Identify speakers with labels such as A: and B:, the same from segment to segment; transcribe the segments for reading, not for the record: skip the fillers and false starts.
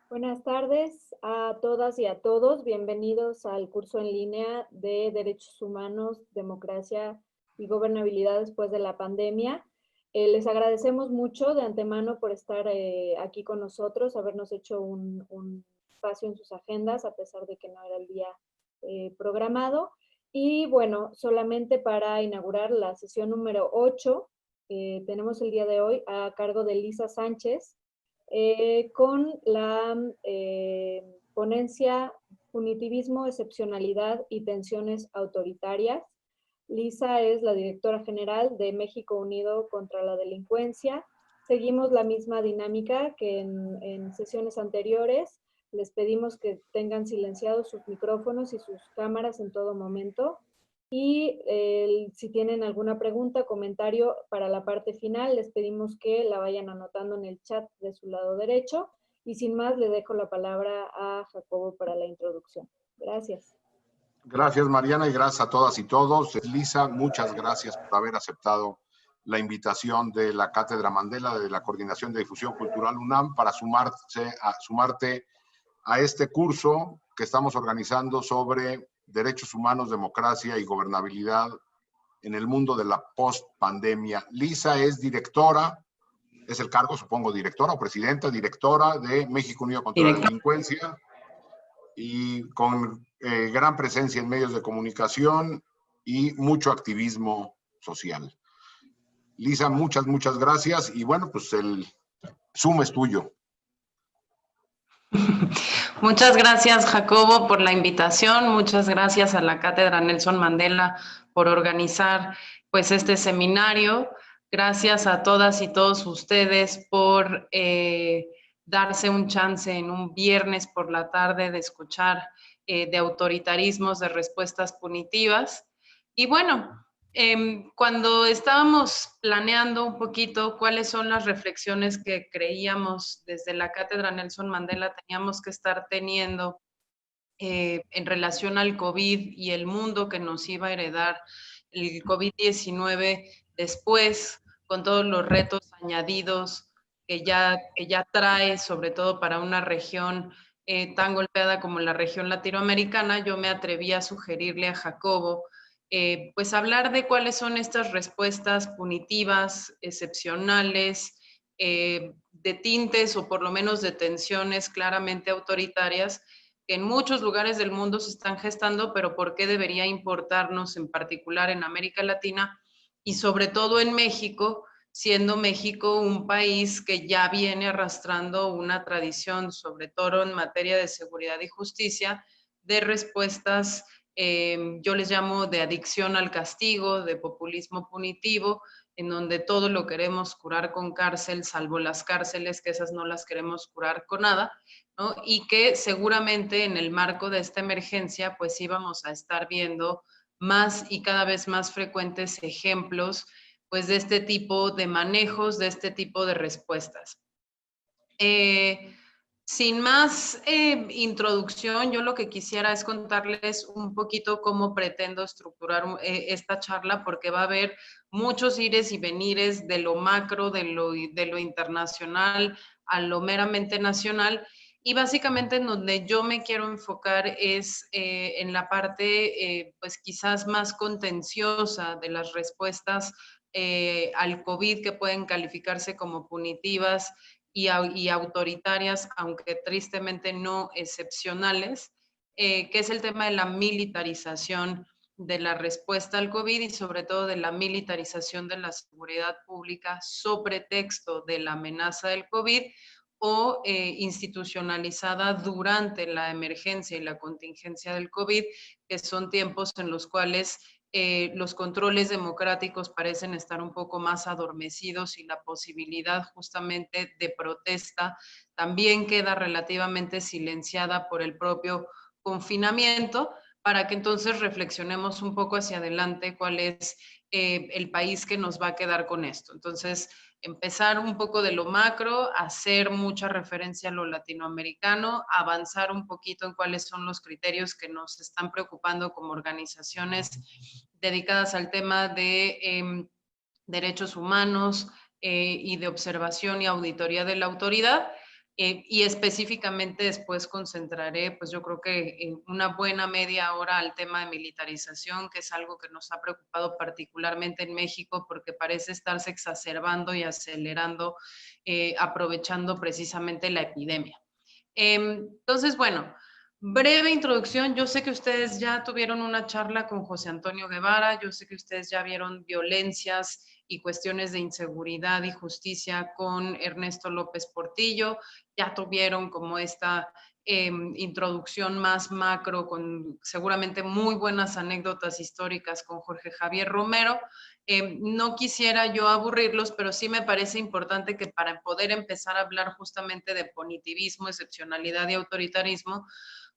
A: Buenas tardes a todas y a todos. Bienvenidos al curso en línea de Derechos Humanos, Democracia y Gobernabilidad después de la pandemia. Les agradecemos mucho de antemano por estar aquí con nosotros, habernos hecho un espacio en sus agendas, a pesar de que no era el día programado. Y bueno, solamente para inaugurar la sesión número 8, tenemos el día de hoy a cargo de Lisa Sánchez, con la ponencia Punitivismo, Excepcionalidad y Tensiones Autoritarias. Lisa es la directora general de México Unido contra la Delincuencia. Seguimos la misma dinámica que en sesiones anteriores. Les pedimos que tengan silenciados sus micrófonos y sus cámaras en todo momento. Y si tienen alguna pregunta, comentario para la parte final, les pedimos que la vayan anotando en el chat de su lado derecho. Y sin más, le dejo la palabra a Jacobo para la introducción. Gracias.
B: Gracias, Mariana, y gracias a todas y todos. Lisa, muchas gracias por haber aceptado la invitación de la Cátedra Mandela, de la Coordinación de Difusión Cultural UNAM, para sumarte a este curso que estamos organizando sobre derechos humanos, democracia y gobernabilidad en el mundo de la post-pandemia. Lisa es directora, es el cargo, supongo, directora o presidenta, directora de México Unido contra la Delincuencia, y con gran presencia en medios de comunicación y mucho activismo social. Lisa, muchas gracias, y bueno, pues el Zoom es tuyo.
C: Muchas gracias, Jacobo, por la invitación. Muchas gracias a la Cátedra Nelson Mandela por organizar pues este seminario. Gracias a todas y todos ustedes por darse un chance en un viernes por la tarde de escuchar de autoritarismos, de respuestas punitivas. Y bueno, cuando estábamos planeando un poquito cuáles son las reflexiones que creíamos desde la Cátedra Nelson Mandela teníamos que estar teniendo en relación al COVID y el mundo que nos iba a heredar el COVID-19 después, con todos los retos añadidos que ya trae, sobre todo para una región tan golpeada como la región latinoamericana, yo me atreví a sugerirle a Jacobo pues hablar de cuáles son estas respuestas punitivas, excepcionales, de tintes o por lo menos de tensiones claramente autoritarias que en muchos lugares del mundo se están gestando, pero ¿por qué debería importarnos en particular en América Latina y sobre todo en México, siendo México un país que ya viene arrastrando una tradición, sobre todo en materia de seguridad y justicia, de respuestas yo les llamo de adicción al castigo, de populismo punitivo, en donde todo lo queremos curar con cárcel, salvo las cárceles, que esas no las queremos curar con nada, ¿no? Y que seguramente en el marco de esta emergencia, pues íbamos a estar viendo más y cada vez más frecuentes ejemplos, pues de este tipo de manejos, de este tipo de respuestas. Sin más introducción, yo lo que quisiera es contarles un poquito cómo pretendo estructurar esta charla, porque va a haber muchos ires y venires de lo macro, de lo internacional a lo meramente nacional, y básicamente en donde yo me quiero enfocar es en la parte pues quizás más contenciosa de las respuestas al COVID, que pueden calificarse como punitivas y autoritarias, aunque tristemente no excepcionales, que es el tema de la militarización de la respuesta al COVID y sobre todo de la militarización de la seguridad pública sobre texto de la amenaza del COVID o institucionalizada durante la emergencia y la contingencia del COVID, que son tiempos en los cuales los controles democráticos parecen estar un poco más adormecidos y la posibilidad justamente de protesta también queda relativamente silenciada por el propio confinamiento, para que entonces reflexionemos un poco hacia adelante cuál es el país que nos va a quedar con esto. Entonces, empezar un poco de lo macro, hacer mucha referencia a lo latinoamericano, avanzar un poquito en cuáles son los criterios que nos están preocupando como organizaciones dedicadas al tema de derechos humanos y de observación y auditoría de la autoridad. y específicamente después concentraré, pues yo creo que en una buena media hora al tema de militarización, que es algo que nos ha preocupado particularmente en México porque parece estarse exacerbando y acelerando, aprovechando precisamente la epidemia. Entonces, bueno, breve introducción. Yo sé que ustedes ya tuvieron una charla con José Antonio Guevara, yo sé que ustedes ya vieron violencias y cuestiones de inseguridad y justicia con Ernesto López Portillo, ya tuvieron como esta introducción más macro con seguramente muy buenas anécdotas históricas con Jorge Javier Romero. No quisiera yo aburrirlos, pero sí me parece importante que para poder empezar a hablar justamente de punitivismo, excepcionalidad y autoritarismo,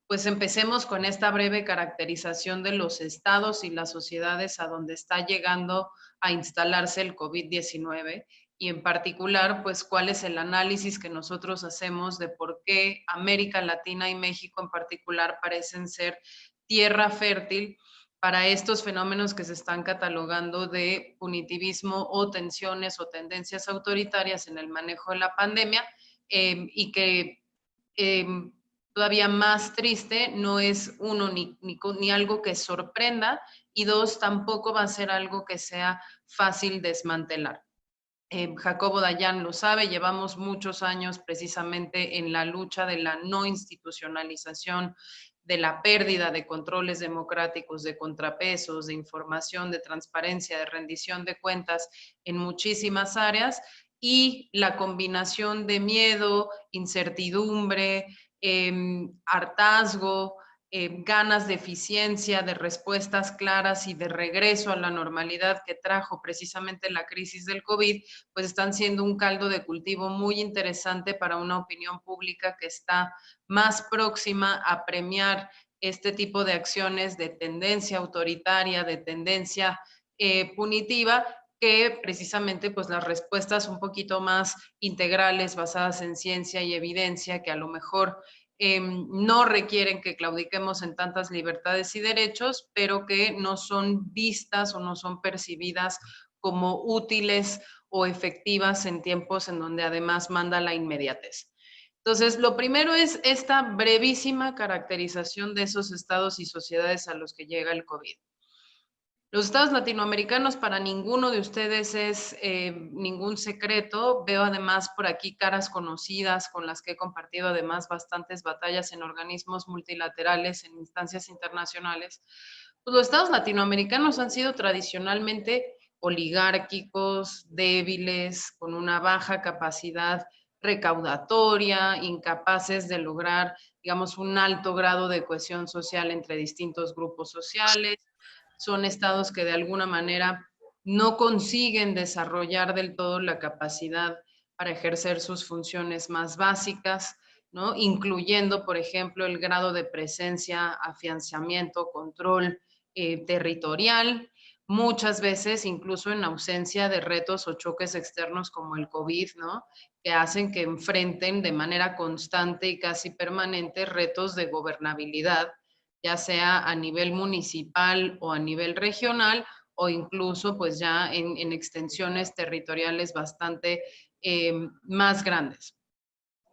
C: pues empecemos con esta breve caracterización de los estados y las sociedades a donde está llegando a instalarse el COVID-19 y en particular, pues cuál es el análisis que nosotros hacemos de por qué América Latina y México en particular parecen ser tierra fértil para estos fenómenos que se están catalogando de punitivismo o tensiones o tendencias autoritarias en el manejo de la pandemia, y que todavía más triste, no es uno ni algo que sorprenda, y dos, tampoco va a ser algo que sea fácil desmantelar. Jacobo Dayan lo sabe, llevamos muchos años precisamente en la lucha de la no institucionalización, de la pérdida de controles democráticos, de contrapesos, de información, de transparencia, de rendición de cuentas en muchísimas áreas, y la combinación de miedo, incertidumbre, hartazgo, ganas de eficiencia, de respuestas claras y de regreso a la normalidad que trajo precisamente la crisis del COVID, pues están siendo un caldo de cultivo muy interesante para una opinión pública que está más próxima a premiar este tipo de acciones de tendencia autoritaria, de tendencia punitiva, que precisamente pues las respuestas un poquito más integrales, basadas en ciencia y evidencia, que a lo mejor no requieren que claudiquemos en tantas libertades y derechos, pero que no son vistas o no son percibidas como útiles o efectivas en tiempos en donde además manda la inmediatez. Entonces, lo primero es esta brevísima caracterización de esos estados y sociedades a los que llega el COVID. Los estados latinoamericanos para ninguno de ustedes es ningún secreto. Veo además por aquí caras conocidas con las que he compartido además bastantes batallas en organismos multilaterales, en instancias internacionales. Pues los estados latinoamericanos han sido tradicionalmente oligárquicos, débiles, con una baja capacidad recaudatoria, incapaces de lograr, digamos, un alto grado de cohesión social entre distintos grupos sociales. Son estados que de alguna manera no consiguen desarrollar del todo la capacidad para ejercer sus funciones más básicas, ¿no? Incluyendo, por ejemplo, el grado de presencia, afianzamiento, control territorial, muchas veces incluso en ausencia de retos o choques externos como el COVID, ¿no? Que hacen que enfrenten de manera constante y casi permanente retos de gobernabilidad, ya sea a nivel municipal o a nivel regional, o incluso pues ya en extensiones territoriales bastante más grandes.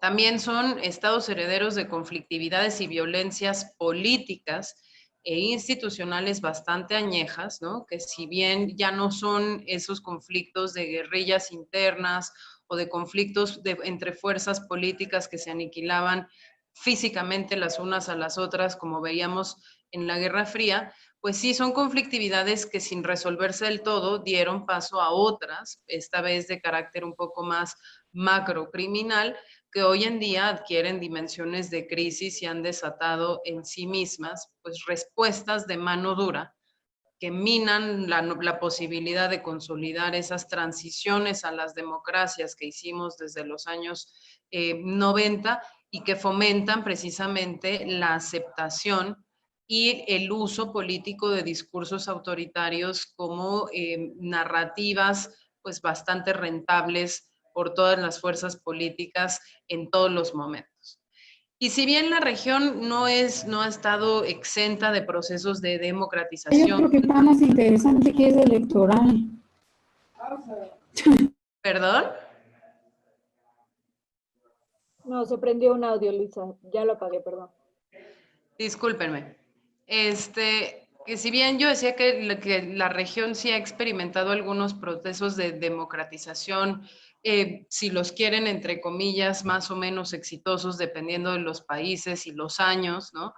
C: También son estados herederos de conflictividades y violencias políticas e institucionales bastante añejas, ¿no? Que si bien ya no son esos conflictos de guerrillas internas o de conflictos entre fuerzas políticas que se aniquilaban físicamente las unas a las otras, como veíamos en la Guerra Fría, pues sí son conflictividades que sin resolverse del todo dieron paso a otras, esta vez de carácter un poco más macrocriminal, que hoy en día adquieren dimensiones de crisis y han desatado en sí mismas pues respuestas de mano dura que minan la posibilidad de consolidar esas transiciones a las democracias que hicimos desde los años 90 y que fomentan precisamente la aceptación y el uso político de discursos autoritarios como narrativas pues bastante rentables por todas las fuerzas políticas en todos los momentos. Y si bien la región no ha estado exenta de procesos de democratización.
D: Hay otro que está más interesante que es electoral.
C: ¿Perdón?
A: No, se prendió un audio, Luisa. Ya lo apagué, perdón.
C: Discúlpenme. Que si bien yo decía que la región sí ha experimentado algunos procesos de democratización, si los quieren, entre comillas, más o menos exitosos, dependiendo de los países y los años, ¿no?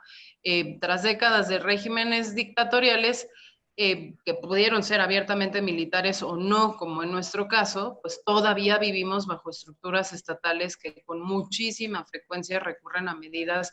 C: Tras décadas de regímenes dictatoriales, que pudieron ser abiertamente militares o no, como en nuestro caso, pues todavía vivimos bajo estructuras estatales que con muchísima frecuencia recurren a medidas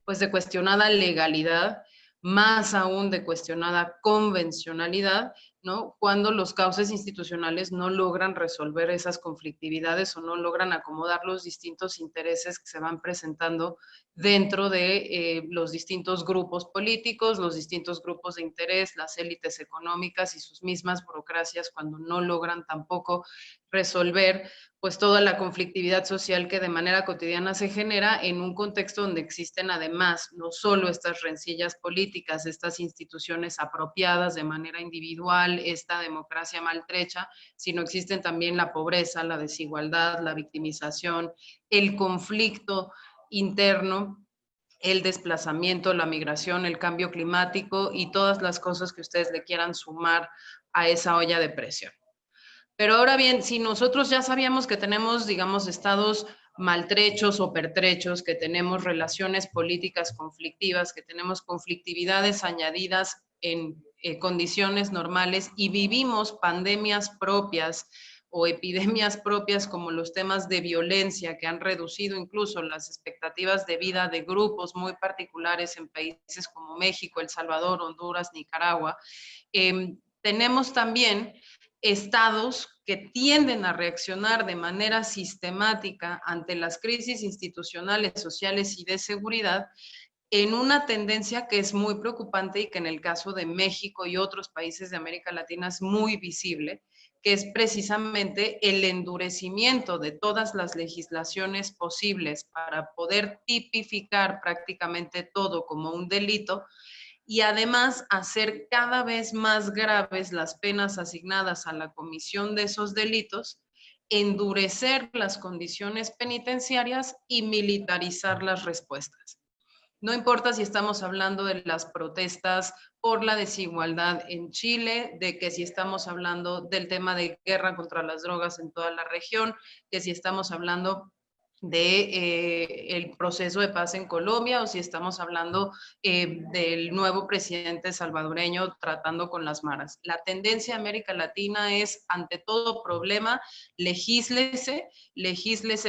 C: pues de cuestionada legalidad, más aún de cuestionada convencionalidad, ¿no? Cuando los cauces institucionales no logran resolver esas conflictividades o no logran acomodar los distintos intereses que se van presentando dentro de los distintos grupos políticos, los distintos grupos de interés, las élites económicas y sus mismas burocracias, cuando no logran tampoco resolver pues toda la conflictividad social que de manera cotidiana se genera en un contexto donde existen además no solo estas rencillas políticas, estas instituciones apropiadas de manera individual, esta democracia maltrecha, sino existen también la pobreza, la desigualdad, la victimización, el conflicto interno, el desplazamiento, la migración, el cambio climático y todas las cosas que ustedes le quieran sumar a esa olla de presión. Pero ahora bien, si nosotros ya sabíamos que tenemos, digamos, estados maltrechos o pertrechos, que tenemos relaciones políticas conflictivas, que tenemos conflictividades añadidas en condiciones normales y vivimos pandemias propias o epidemias propias como los temas de violencia que han reducido incluso las expectativas de vida de grupos muy particulares en países como México, El Salvador, Honduras, Nicaragua, tenemos también estados que tienden a reaccionar de manera sistemática ante las crisis institucionales, sociales y de seguridad en una tendencia que es muy preocupante y que en el caso de México y otros países de América Latina es muy visible, que es precisamente el endurecimiento de todas las legislaciones posibles para poder tipificar prácticamente todo como un delito, y además hacer cada vez más graves las penas asignadas a la comisión de esos delitos, endurecer las condiciones penitenciarias y militarizar las respuestas. No importa si estamos hablando de las protestas por la desigualdad en Chile, de que si estamos hablando del tema de guerra contra las drogas en toda la región, que si estamos hablando de el proceso de paz en Colombia o si estamos hablando del nuevo presidente salvadoreño tratando con las maras. La tendencia de América Latina es, ante todo problema, legíslese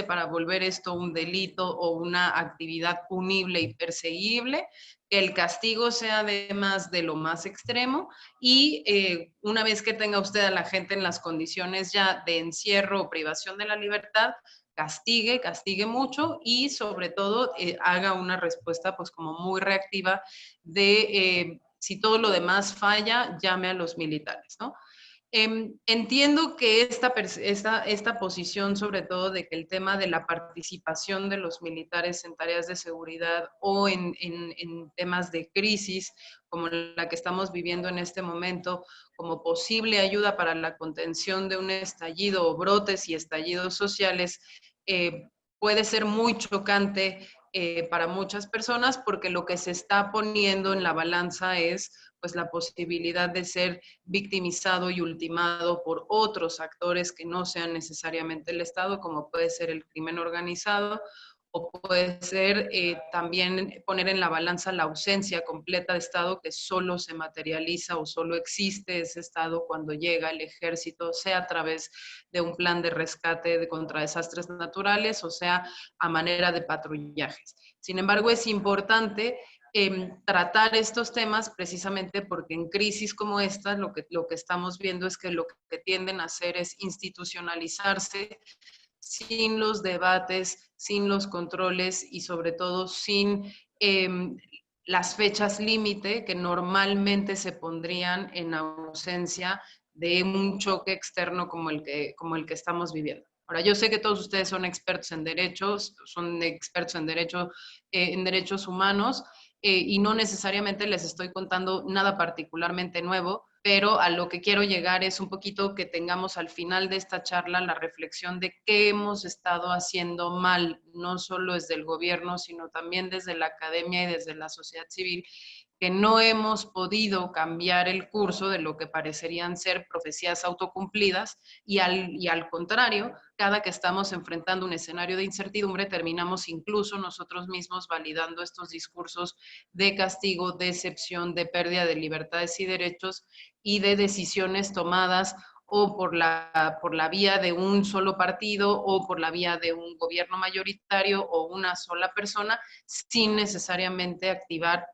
C: para volver esto un delito o una actividad punible y perseguible, que el castigo sea además de lo más extremo y una vez que tenga usted a la gente en las condiciones ya de encierro o privación de la libertad, castigue mucho y sobre todo haga una respuesta pues como muy reactiva de si todo lo demás falla, llame a los militares, ¿no? Entiendo que esta posición, sobre todo de que el tema de la participación de los militares en tareas de seguridad o en temas de crisis, como la que estamos viviendo en este momento, como posible ayuda para la contención de un estallido o brotes y estallidos sociales, puede ser muy chocante para muchas personas porque lo que se está poniendo en la balanza es pues la posibilidad de ser victimizado y ultimado por otros actores que no sean necesariamente el Estado, como puede ser el crimen organizado, o puede ser también poner en la balanza la ausencia completa de Estado que solo se materializa o solo existe ese Estado cuando llega el ejército, sea a través de un plan de rescate contra desastres naturales o sea a manera de patrullajes. Sin embargo, es importante tratar estos temas precisamente porque en crisis como esta lo que estamos viendo es que lo que tienden a hacer es institucionalizarse sin los debates, sin los controles y sobre todo sin las fechas límite que normalmente se pondrían en ausencia de un choque externo como el que estamos viviendo. Ahora, yo sé que todos ustedes son expertos en derechos, son expertos en derechos humanos, y no necesariamente les estoy contando nada particularmente nuevo, pero a lo que quiero llegar es un poquito que tengamos al final de esta charla la reflexión de qué hemos estado haciendo mal, no solo desde el gobierno, sino también desde la academia y desde la sociedad civil, que no hemos podido cambiar el curso de lo que parecerían ser profecías autocumplidas y al contrario, cada que estamos enfrentando un escenario de incertidumbre, terminamos incluso nosotros mismos validando estos discursos de castigo, de excepción, de pérdida de libertades y derechos y de decisiones tomadas o por la vía de un solo partido o por la vía de un gobierno mayoritario o una sola persona, sin necesariamente activar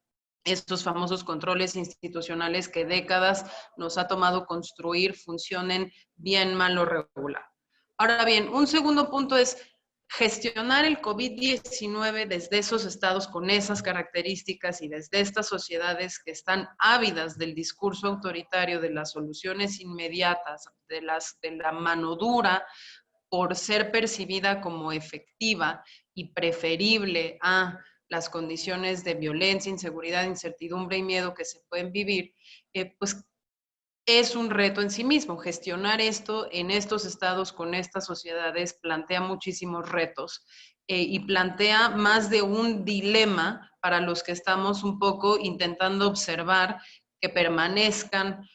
C: estos famosos controles institucionales que décadas nos ha tomado construir, funcionen bien, mal o regular. Ahora bien, un segundo punto es gestionar el COVID-19 desde esos estados con esas características y desde estas sociedades que están ávidas del discurso autoritario, de las soluciones inmediatas, de la mano dura, por ser percibida como efectiva y preferible a las condiciones de violencia, inseguridad, incertidumbre y miedo que se pueden vivir, pues es un reto en sí mismo. Gestionar esto en estos estados con estas sociedades plantea muchísimos retos y plantea más de un dilema para los que estamos un poco intentando observar que permanezcan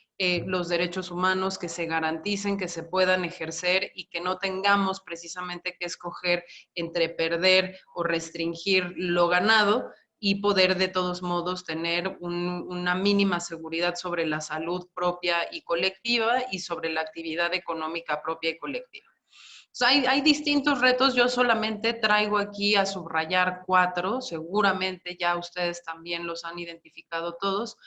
C: los derechos humanos, que se garanticen, que se puedan ejercer y que no tengamos precisamente que escoger entre perder o restringir lo ganado y poder de todos modos tener una mínima seguridad sobre la salud propia y colectiva y sobre la actividad económica propia y colectiva. O sea, hay distintos retos, yo solamente traigo aquí a subrayar 4, seguramente ya ustedes también los han identificado todos.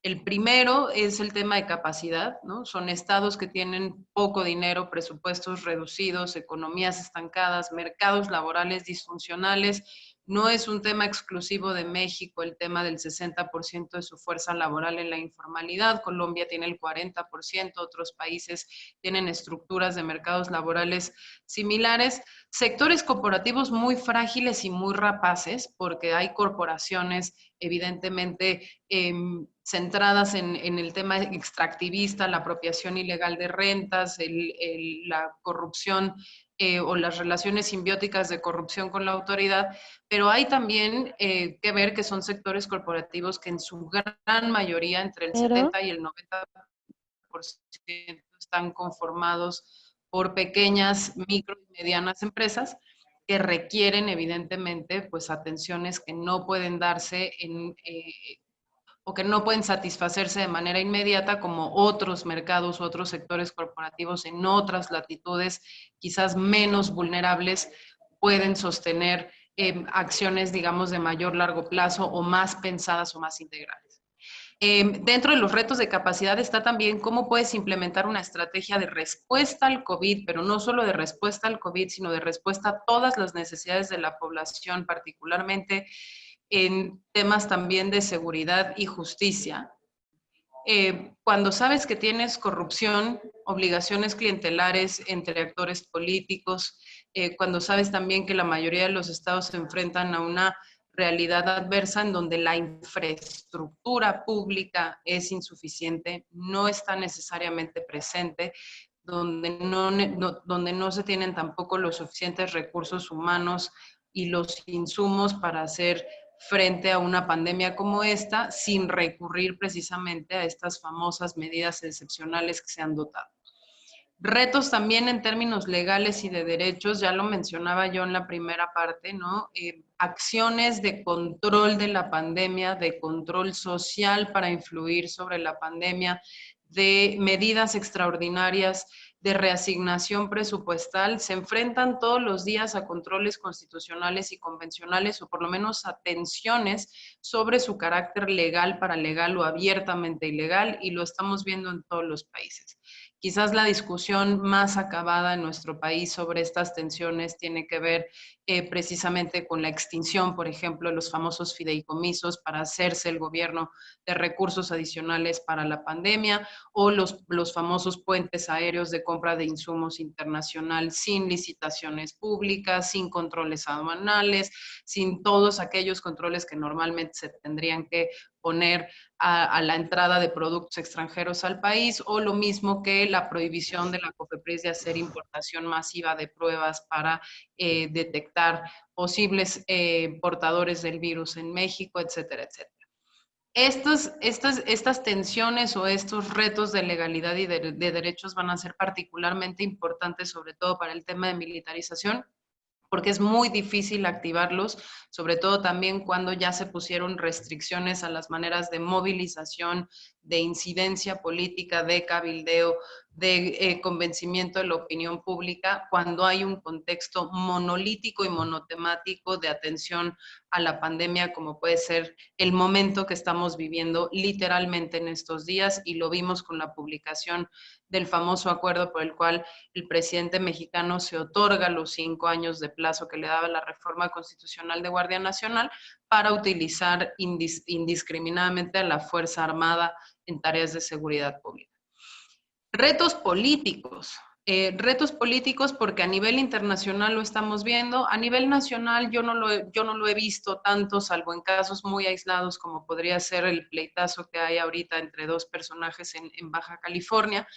C: El primero es el tema de capacidad, ¿no? Son estados que tienen poco dinero, presupuestos reducidos, economías estancadas, mercados laborales disfuncionales. No es un tema exclusivo de México, el tema del 60% de su fuerza laboral en la informalidad. Colombia tiene el 40%, otros países tienen estructuras de mercados laborales similares. Sectores corporativos muy frágiles y muy rapaces, porque hay corporaciones evidentemente centradas en el tema extractivista, la apropiación ilegal de rentas, la corrupción o las relaciones simbióticas de corrupción con la autoridad, pero hay también que ver que son sectores corporativos que en su gran mayoría, entre el 70 y el 90%, están conformados por pequeñas, micro y medianas empresas que requieren evidentemente pues atenciones que no pueden darse o que no pueden satisfacerse de manera inmediata como otros mercados, otros sectores corporativos en otras latitudes quizás menos vulnerables pueden sostener acciones, digamos, de mayor largo plazo o más pensadas o más integrales. Dentro de los retos de capacidad está también cómo puedes implementar una estrategia de respuesta al COVID, pero no solo de respuesta al COVID, sino de respuesta a todas las necesidades de la población, particularmente en temas también de seguridad y justicia. Cuando sabes que tienes corrupción, obligaciones clientelares entre actores políticos, cuando sabes también que la mayoría de los estados se enfrentan a una realidad adversa en donde la infraestructura pública es insuficiente, no está necesariamente presente, donde no se tienen tampoco los suficientes recursos humanos y los insumos para hacer frente a una pandemia como esta, sin recurrir precisamente a estas famosas medidas excepcionales que se han dotado. Retos también en términos legales y de derechos, ya lo mencionaba yo en la primera parte, ¿no? Acciones de control de la pandemia, de control social para influir sobre la pandemia, de medidas extraordinarias de reasignación presupuestal, se enfrentan todos los días a controles constitucionales y convencionales, o por lo menos a tensiones sobre su carácter legal, paralegal o abiertamente ilegal, y lo estamos viendo en todos los países. Quizás la discusión más acabada en nuestro país sobre estas tensiones tiene que ver precisamente con la extinción, por ejemplo, de los famosos fideicomisos para hacerse el gobierno de recursos adicionales para la pandemia, o los famosos puentes aéreos de compra de insumos internacional sin licitaciones públicas, sin controles aduanales, sin todos aquellos controles que normalmente se tendrían que poner a la entrada de productos extranjeros al país, o lo mismo que la prohibición de la COFEPRIS de hacer importación masiva de pruebas para detectar posibles portadores del virus en México, etcétera, etcétera. Estas tensiones o estos retos de legalidad y de derechos van a ser particularmente importantes, sobre todo para el tema de militarización, porque es muy difícil activarlos, sobre todo también cuando ya se pusieron restricciones a las maneras de movilización, de incidencia política, de cabildeo, de convencimiento de la opinión pública, cuando hay un contexto monolítico y monotemático de atención a la pandemia, como puede ser el momento que estamos viviendo literalmente en estos días, y lo vimos con la publicación del famoso acuerdo por el cual el presidente mexicano se otorga los 5 años de plazo que le daba la reforma constitucional de Guardia Nacional para utilizar indiscriminadamente a la Fuerza Armada en tareas de seguridad pública. Retos políticos. Retos políticos porque a nivel internacional lo estamos viendo, a nivel nacional yo no lo he visto tanto, salvo en casos muy aislados como podría ser el pleitazo que hay ahorita entre dos personajes en Baja California,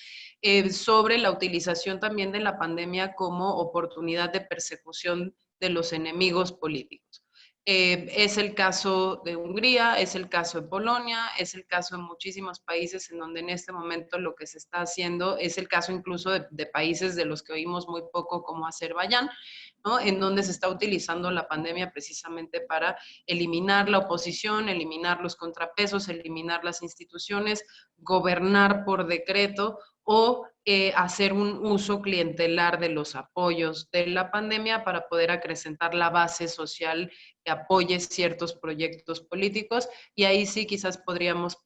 C: sobre la utilización también de la pandemia como oportunidad de persecución de los enemigos políticos. Es el caso de Hungría, es el caso de Polonia, es el caso de muchísimos países en donde en este momento lo que se está haciendo es el caso incluso de países de los que oímos muy poco, como Azerbaiyán, ¿no? En donde se está utilizando la pandemia precisamente para eliminar la oposición, eliminar los contrapesos, eliminar las instituciones, gobernar por decreto o hacer un uso clientelar de los apoyos de la pandemia para poder acrecentar la base social que apoye ciertos proyectos políticos. Y ahí sí quizás podríamos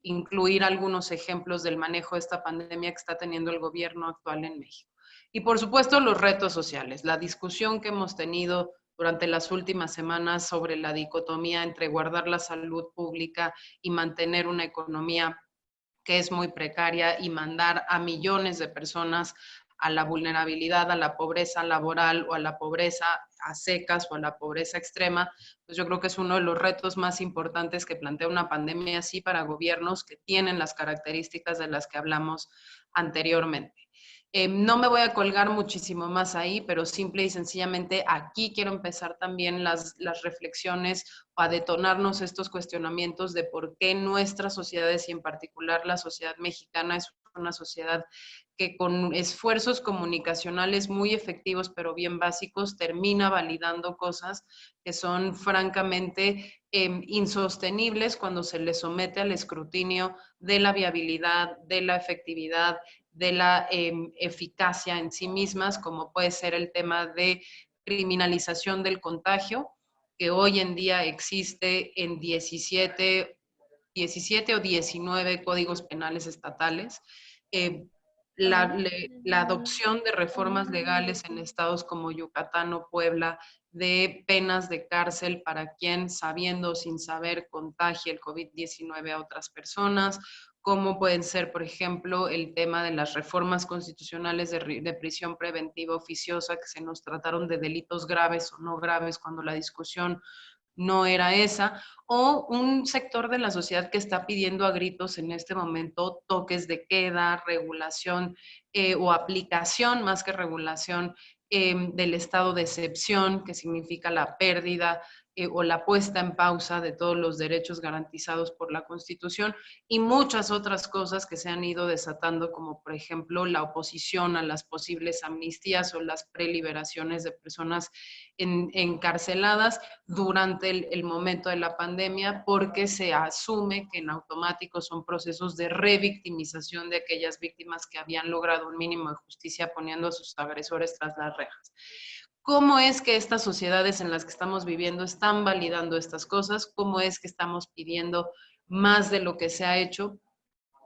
C: incluir algunos ejemplos del manejo de esta pandemia que está teniendo el gobierno actual en México. Y por supuesto los retos sociales, la discusión que hemos tenido durante las últimas semanas sobre la dicotomía entre guardar la salud pública y mantener una economía que es muy precaria y mandar a millones de personas a la vulnerabilidad, a la pobreza laboral o a la pobreza a secas o a la pobreza extrema, pues yo creo que es uno de los retos más importantes que plantea una pandemia así para gobiernos que tienen las características de las que hablamos anteriormente. No me voy a colgar muchísimo más ahí, pero simple y sencillamente aquí quiero empezar también las reflexiones a detonarnos estos cuestionamientos de por qué nuestras sociedades y en particular la sociedad mexicana es una sociedad que con esfuerzos comunicacionales muy efectivos pero bien básicos termina validando cosas que son francamente insostenibles cuando se les somete al escrutinio de la viabilidad, de la efectividad, de la eficacia en sí mismas, como puede ser el tema de criminalización del contagio, que hoy en día existe en 17 o 19 códigos penales estatales. La adopción de reformas legales en estados como Yucatán o Puebla de penas de cárcel para quien, sabiendo o sin saber, contagie el COVID-19 a otras personas, como pueden ser, por ejemplo, el tema de las reformas constitucionales de prisión preventiva oficiosa, que se nos trataron de delitos graves o no graves cuando la discusión no era esa, o un sector de la sociedad que está pidiendo a gritos en este momento toques de queda, regulación o aplicación más que regulación del estado de excepción, que significa la pérdida o la puesta en pausa de todos los derechos garantizados por la Constitución, y muchas otras cosas que se han ido desatando, como por ejemplo la oposición a las posibles amnistías o las preliberaciones de personas encarceladas durante el momento de la pandemia, porque se asume que en automático son procesos de revictimización de aquellas víctimas que habían logrado un mínimo de justicia poniendo a sus agresores tras las rejas. ¿Cómo es que estas sociedades en las que estamos viviendo están validando estas cosas? ¿Cómo es que estamos pidiendo más de lo que se ha hecho?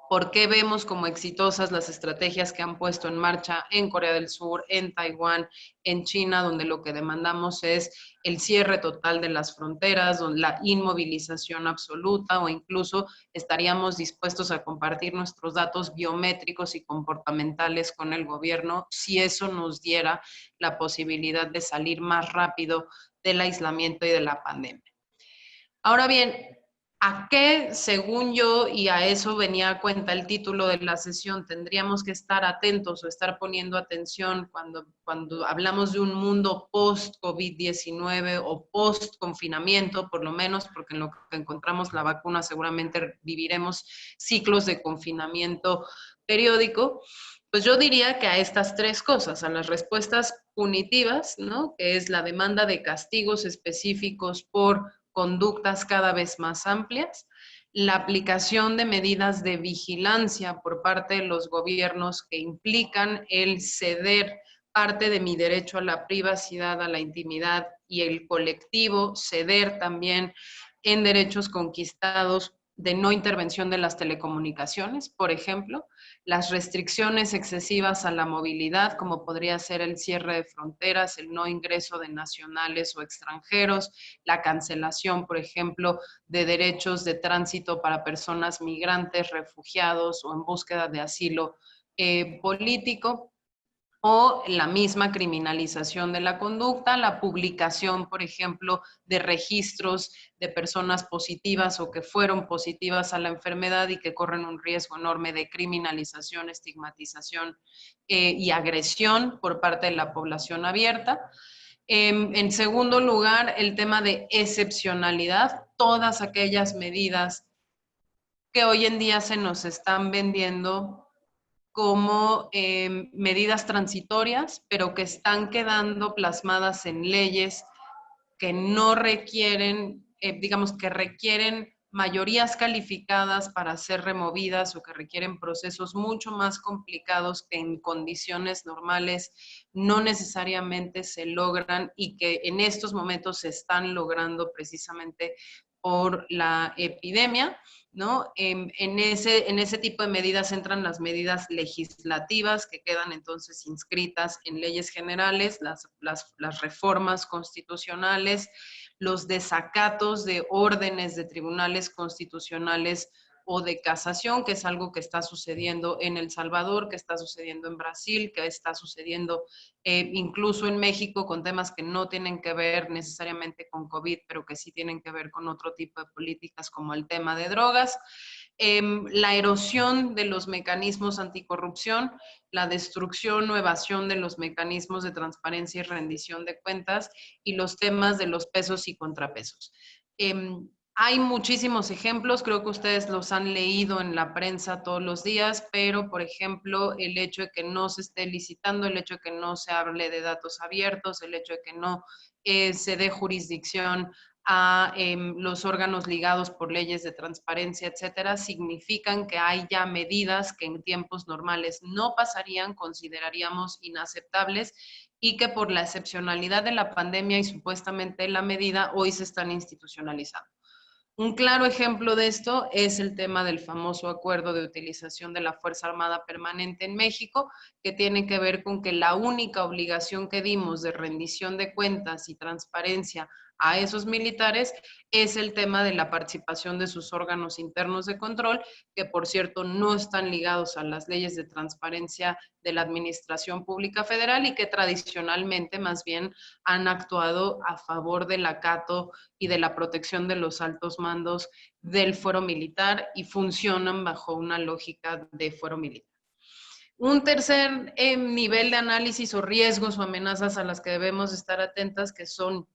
C: ¿Por qué vemos como exitosas las estrategias que han puesto en marcha en Corea del Sur, en Taiwán, en China, donde lo que demandamos es el cierre total de las fronteras, la inmovilización absoluta, o incluso estaríamos dispuestos a compartir nuestros datos biométricos y comportamentales con el gobierno si eso nos diera la posibilidad de salir más rápido del aislamiento y de la pandemia? Ahora bien, ¿A qué, según yo, y a eso venía a cuenta el título de la sesión, tendríamos que estar atentos o estar poniendo atención cuando hablamos de un mundo post-COVID-19 o post-confinamiento, por lo menos, porque en lo que encontramos la vacuna seguramente viviremos ciclos de confinamiento periódico? Pues yo diría que a estas tres cosas, a las respuestas punitivas, ¿no? Que es la demanda de castigos específicos por conductas cada vez más amplias, la aplicación de medidas de vigilancia por parte de los gobiernos que implican el ceder parte de mi derecho a la privacidad, a la intimidad, y el colectivo ceder también en derechos conquistados de no intervención de las telecomunicaciones, por ejemplo, las restricciones excesivas a la movilidad, como podría ser el cierre de fronteras, el no ingreso de nacionales o extranjeros, la cancelación, por ejemplo, de derechos de tránsito para personas migrantes, refugiados o en búsqueda de asilo político, o la misma criminalización de la conducta, la publicación, por ejemplo, de registros de personas positivas o que fueron positivas a la enfermedad y que corren un riesgo enorme de criminalización, estigmatización y agresión por parte de la población abierta. En segundo lugar, el tema de excepcionalidad, todas aquellas medidas que hoy en día se nos están vendiendo como medidas transitorias, pero que están quedando plasmadas en leyes que no requieren, digamos, que requieren mayorías calificadas para ser removidas o que requieren procesos mucho más complicados que en condiciones normales no necesariamente se logran y que en estos momentos se están logrando precisamente por la epidemia, ¿no? En ese tipo de medidas entran las medidas legislativas que quedan entonces inscritas en leyes generales, las reformas constitucionales, los desacatos de órdenes de tribunales constitucionales o de casación, que es algo que está sucediendo en El Salvador, que está sucediendo en Brasil, que está sucediendo incluso en México con temas que no tienen que ver necesariamente con COVID, pero que sí tienen que ver con otro tipo de políticas como el tema de drogas. La erosión de los mecanismos anticorrupción, la destrucción o evasión de los mecanismos de transparencia y rendición de cuentas y los temas de los pesos y contrapesos. Hay muchísimos ejemplos, creo que ustedes los han leído en la prensa todos los días, pero por ejemplo el hecho de que no se esté licitando, el hecho de que no se hable de datos abiertos, el hecho de que no se dé jurisdicción a los órganos ligados por leyes de transparencia, etcétera, significan que hay ya medidas que en tiempos normales no pasarían, consideraríamos inaceptables y que por la excepcionalidad de la pandemia y supuestamente la medida hoy se están institucionalizando. Un claro ejemplo de esto es el tema del famoso acuerdo de utilización de la Fuerza Armada Permanente en México, que tiene que ver con que la única obligación que dimos de rendición de cuentas y transparencia a esos militares es el tema de la participación de sus órganos internos de control, que por cierto no están ligados a las leyes de transparencia de la Administración Pública Federal y que tradicionalmente más bien han actuado a favor del acato y de la protección de los altos mandos del fuero militar y funcionan bajo una lógica de fuero militar. Un tercer nivel de análisis o riesgos o amenazas a las que debemos estar atentas, que son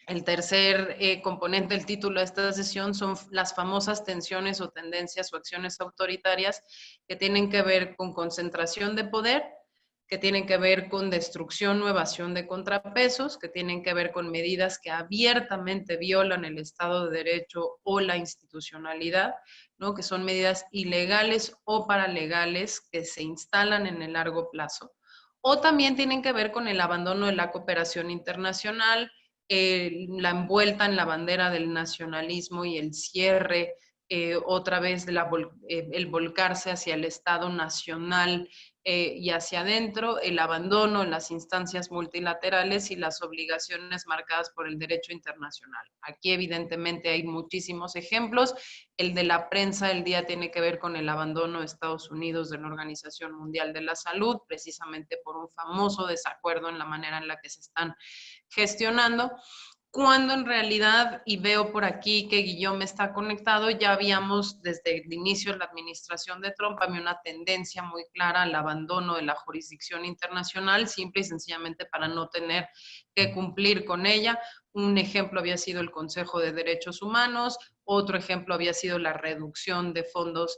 C: el tercer componente del título de esta sesión, son las famosas tensiones o tendencias o acciones autoritarias que tienen que ver con concentración de poder, que tienen que ver con destrucción o evasión de contrapesos, que tienen que ver con medidas que abiertamente violan el Estado de Derecho o la institucionalidad, ¿no? Que son medidas ilegales o paralegales que se instalan en el largo plazo. O también tienen que ver con el abandono de la cooperación internacional, la envuelta en la bandera del nacionalismo y el cierre otra vez de el volcarse hacia el Estado nacional y hacia adentro, el abandono en las instancias multilaterales y las obligaciones marcadas por el derecho internacional. Aquí evidentemente hay muchísimos ejemplos. El de la prensa del día tiene que ver con el abandono de Estados Unidos de la Organización Mundial de la Salud, precisamente por un famoso desacuerdo en la manera en la que se están gestionando. cuando en realidad, y veo por aquí que Guillaume está conectado, ya habíamos desde el inicio de la administración de Trump había una tendencia muy clara al abandono de la jurisdicción internacional, simple y sencillamente para no tener que cumplir con ella. Un ejemplo había sido el Consejo de Derechos Humanos, otro ejemplo había sido la reducción de fondos,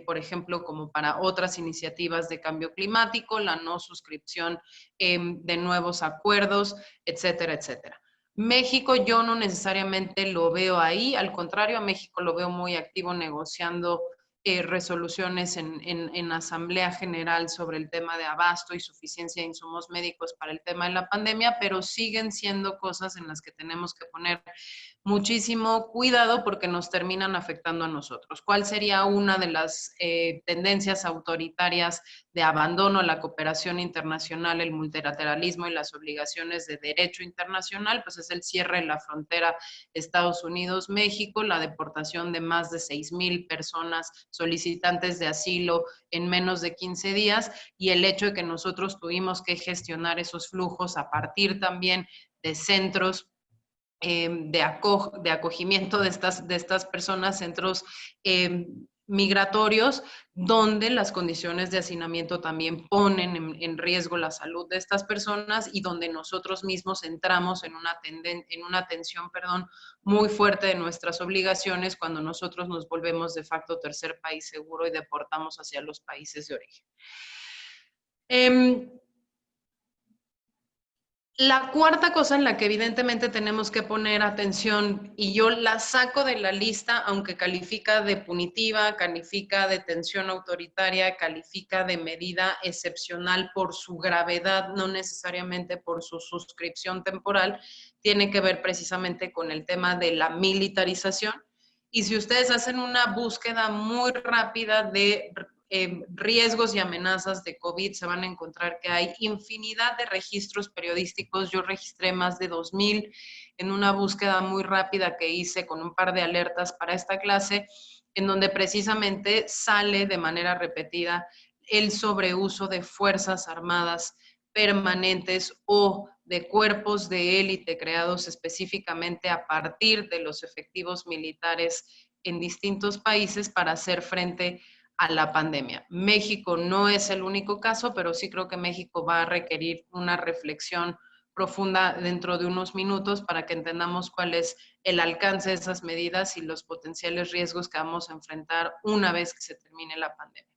C: por ejemplo, como para otras iniciativas de cambio climático, la no suscripción de nuevos acuerdos, etcétera, etcétera. México yo no necesariamente lo veo ahí, al contrario, a México lo veo muy activo negociando resoluciones en Asamblea General sobre el tema de abasto y suficiencia de insumos médicos para el tema de la pandemia, pero siguen siendo cosas en las que tenemos que poner muchísimo cuidado porque nos terminan afectando a nosotros. ¿Cuál sería una de las tendencias autoritarias de abandono a la cooperación internacional, el multilateralismo y las obligaciones de derecho internacional? Pues es el cierre de la frontera Estados Unidos-México, la deportación de más de 6,000 personas solicitantes de asilo en menos de 15 días y el hecho de que nosotros tuvimos que gestionar esos flujos a partir también de centros de acogimiento de estas personas, centros migratorios, donde las condiciones de hacinamiento también ponen en riesgo la salud de estas personas y donde nosotros mismos entramos en una tensión muy fuerte de nuestras obligaciones cuando nosotros nos volvemos de facto tercer país seguro y deportamos hacia los países de origen. La cuarta cosa en la que evidentemente tenemos que poner atención, y yo la saco de la lista, aunque califica de punitiva, califica de tensión autoritaria, califica de medida excepcional por su gravedad, no necesariamente por su suscripción temporal, tiene que ver precisamente con el tema de la militarización. Y si ustedes hacen una búsqueda muy rápida de riesgos y amenazas de COVID, se van a encontrar que hay infinidad de registros periodísticos. Yo registré más de 2,000 en una búsqueda muy rápida que hice con un par de alertas para esta clase, en donde precisamente sale de manera repetida el sobreuso de fuerzas armadas permanentes o de cuerpos de élite creados específicamente a partir de los efectivos militares en distintos países para hacer frente a la pandemia. México no es el único caso, pero sí creo que México va a requerir una reflexión profunda dentro de unos minutos para que entendamos cuál es el alcance de esas medidas y los potenciales riesgos que vamos a enfrentar una vez que se termine la pandemia.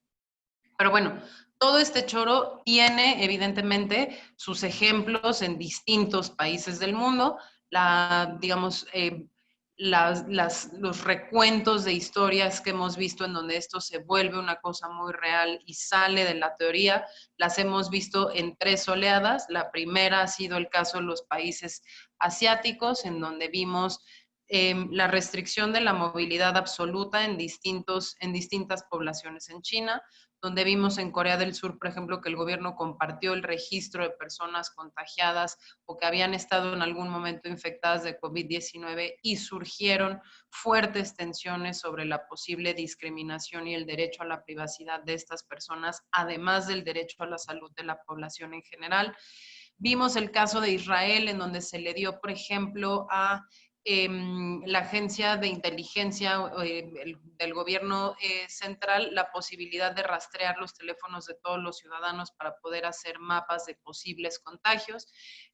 C: Pero bueno, todo este choro tiene evidentemente sus ejemplos en distintos países del mundo. Los recuentos de historias que hemos visto en donde esto se vuelve una cosa muy real y sale de la teoría, las hemos visto en 3 oleadas. La primera ha sido el caso de los países asiáticos, en donde vimos la restricción de la movilidad absoluta en distintas poblaciones en China, donde vimos en Corea del Sur, por ejemplo, que el gobierno compartió el registro de personas contagiadas o que habían estado en algún momento infectadas de COVID-19 y surgieron fuertes tensiones sobre la posible discriminación y el derecho a la privacidad de estas personas, además del derecho a la salud de la población en general. Vimos el caso de Israel, en donde se le dio, por ejemplo, a la agencia de inteligencia del gobierno central la posibilidad de rastrear los teléfonos de todos los ciudadanos para poder hacer mapas de posibles contagios.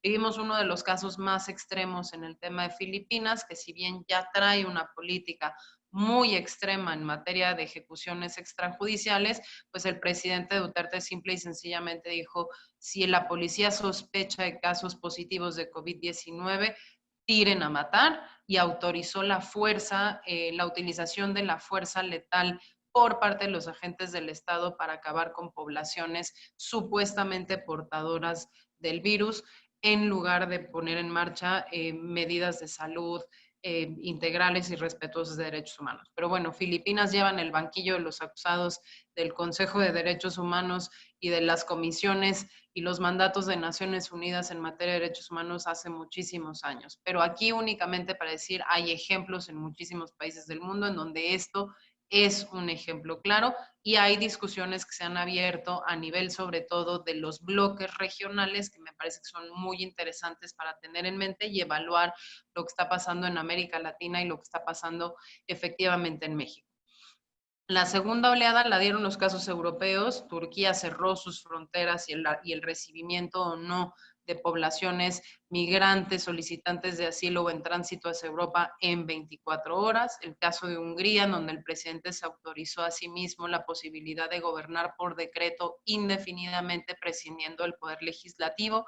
C: Vivimos uno de los casos más extremos en el tema de Filipinas, que si bien ya trae una política muy extrema en materia de ejecuciones extrajudiciales, pues el presidente Duterte simple y sencillamente dijo, si la policía sospecha de casos positivos de COVID-19, tiren a matar, y autorizó la utilización de la fuerza letal por parte de los agentes del Estado para acabar con poblaciones supuestamente portadoras del virus, en lugar de poner en marcha medidas de salud integrales y respetuosas de derechos humanos. Pero bueno, Filipinas lleva en el banquillo de los acusados del Consejo de Derechos Humanos y de las comisiones y los mandatos de Naciones Unidas en materia de derechos humanos hace muchísimos años. Pero aquí únicamente para decir, hay ejemplos en muchísimos países del mundo en donde esto es un ejemplo claro, y hay discusiones que se han abierto a nivel sobre todo de los bloques regionales que me parece que son muy interesantes para tener en mente y evaluar lo que está pasando en América Latina y lo que está pasando efectivamente en México. La segunda oleada la dieron los casos europeos. Turquía cerró sus fronteras y el recibimiento o no de poblaciones migrantes, solicitantes de asilo o en tránsito hacia Europa en 24 horas. El caso de Hungría, en donde el presidente se autorizó a sí mismo la posibilidad de gobernar por decreto indefinidamente, prescindiendo del poder legislativo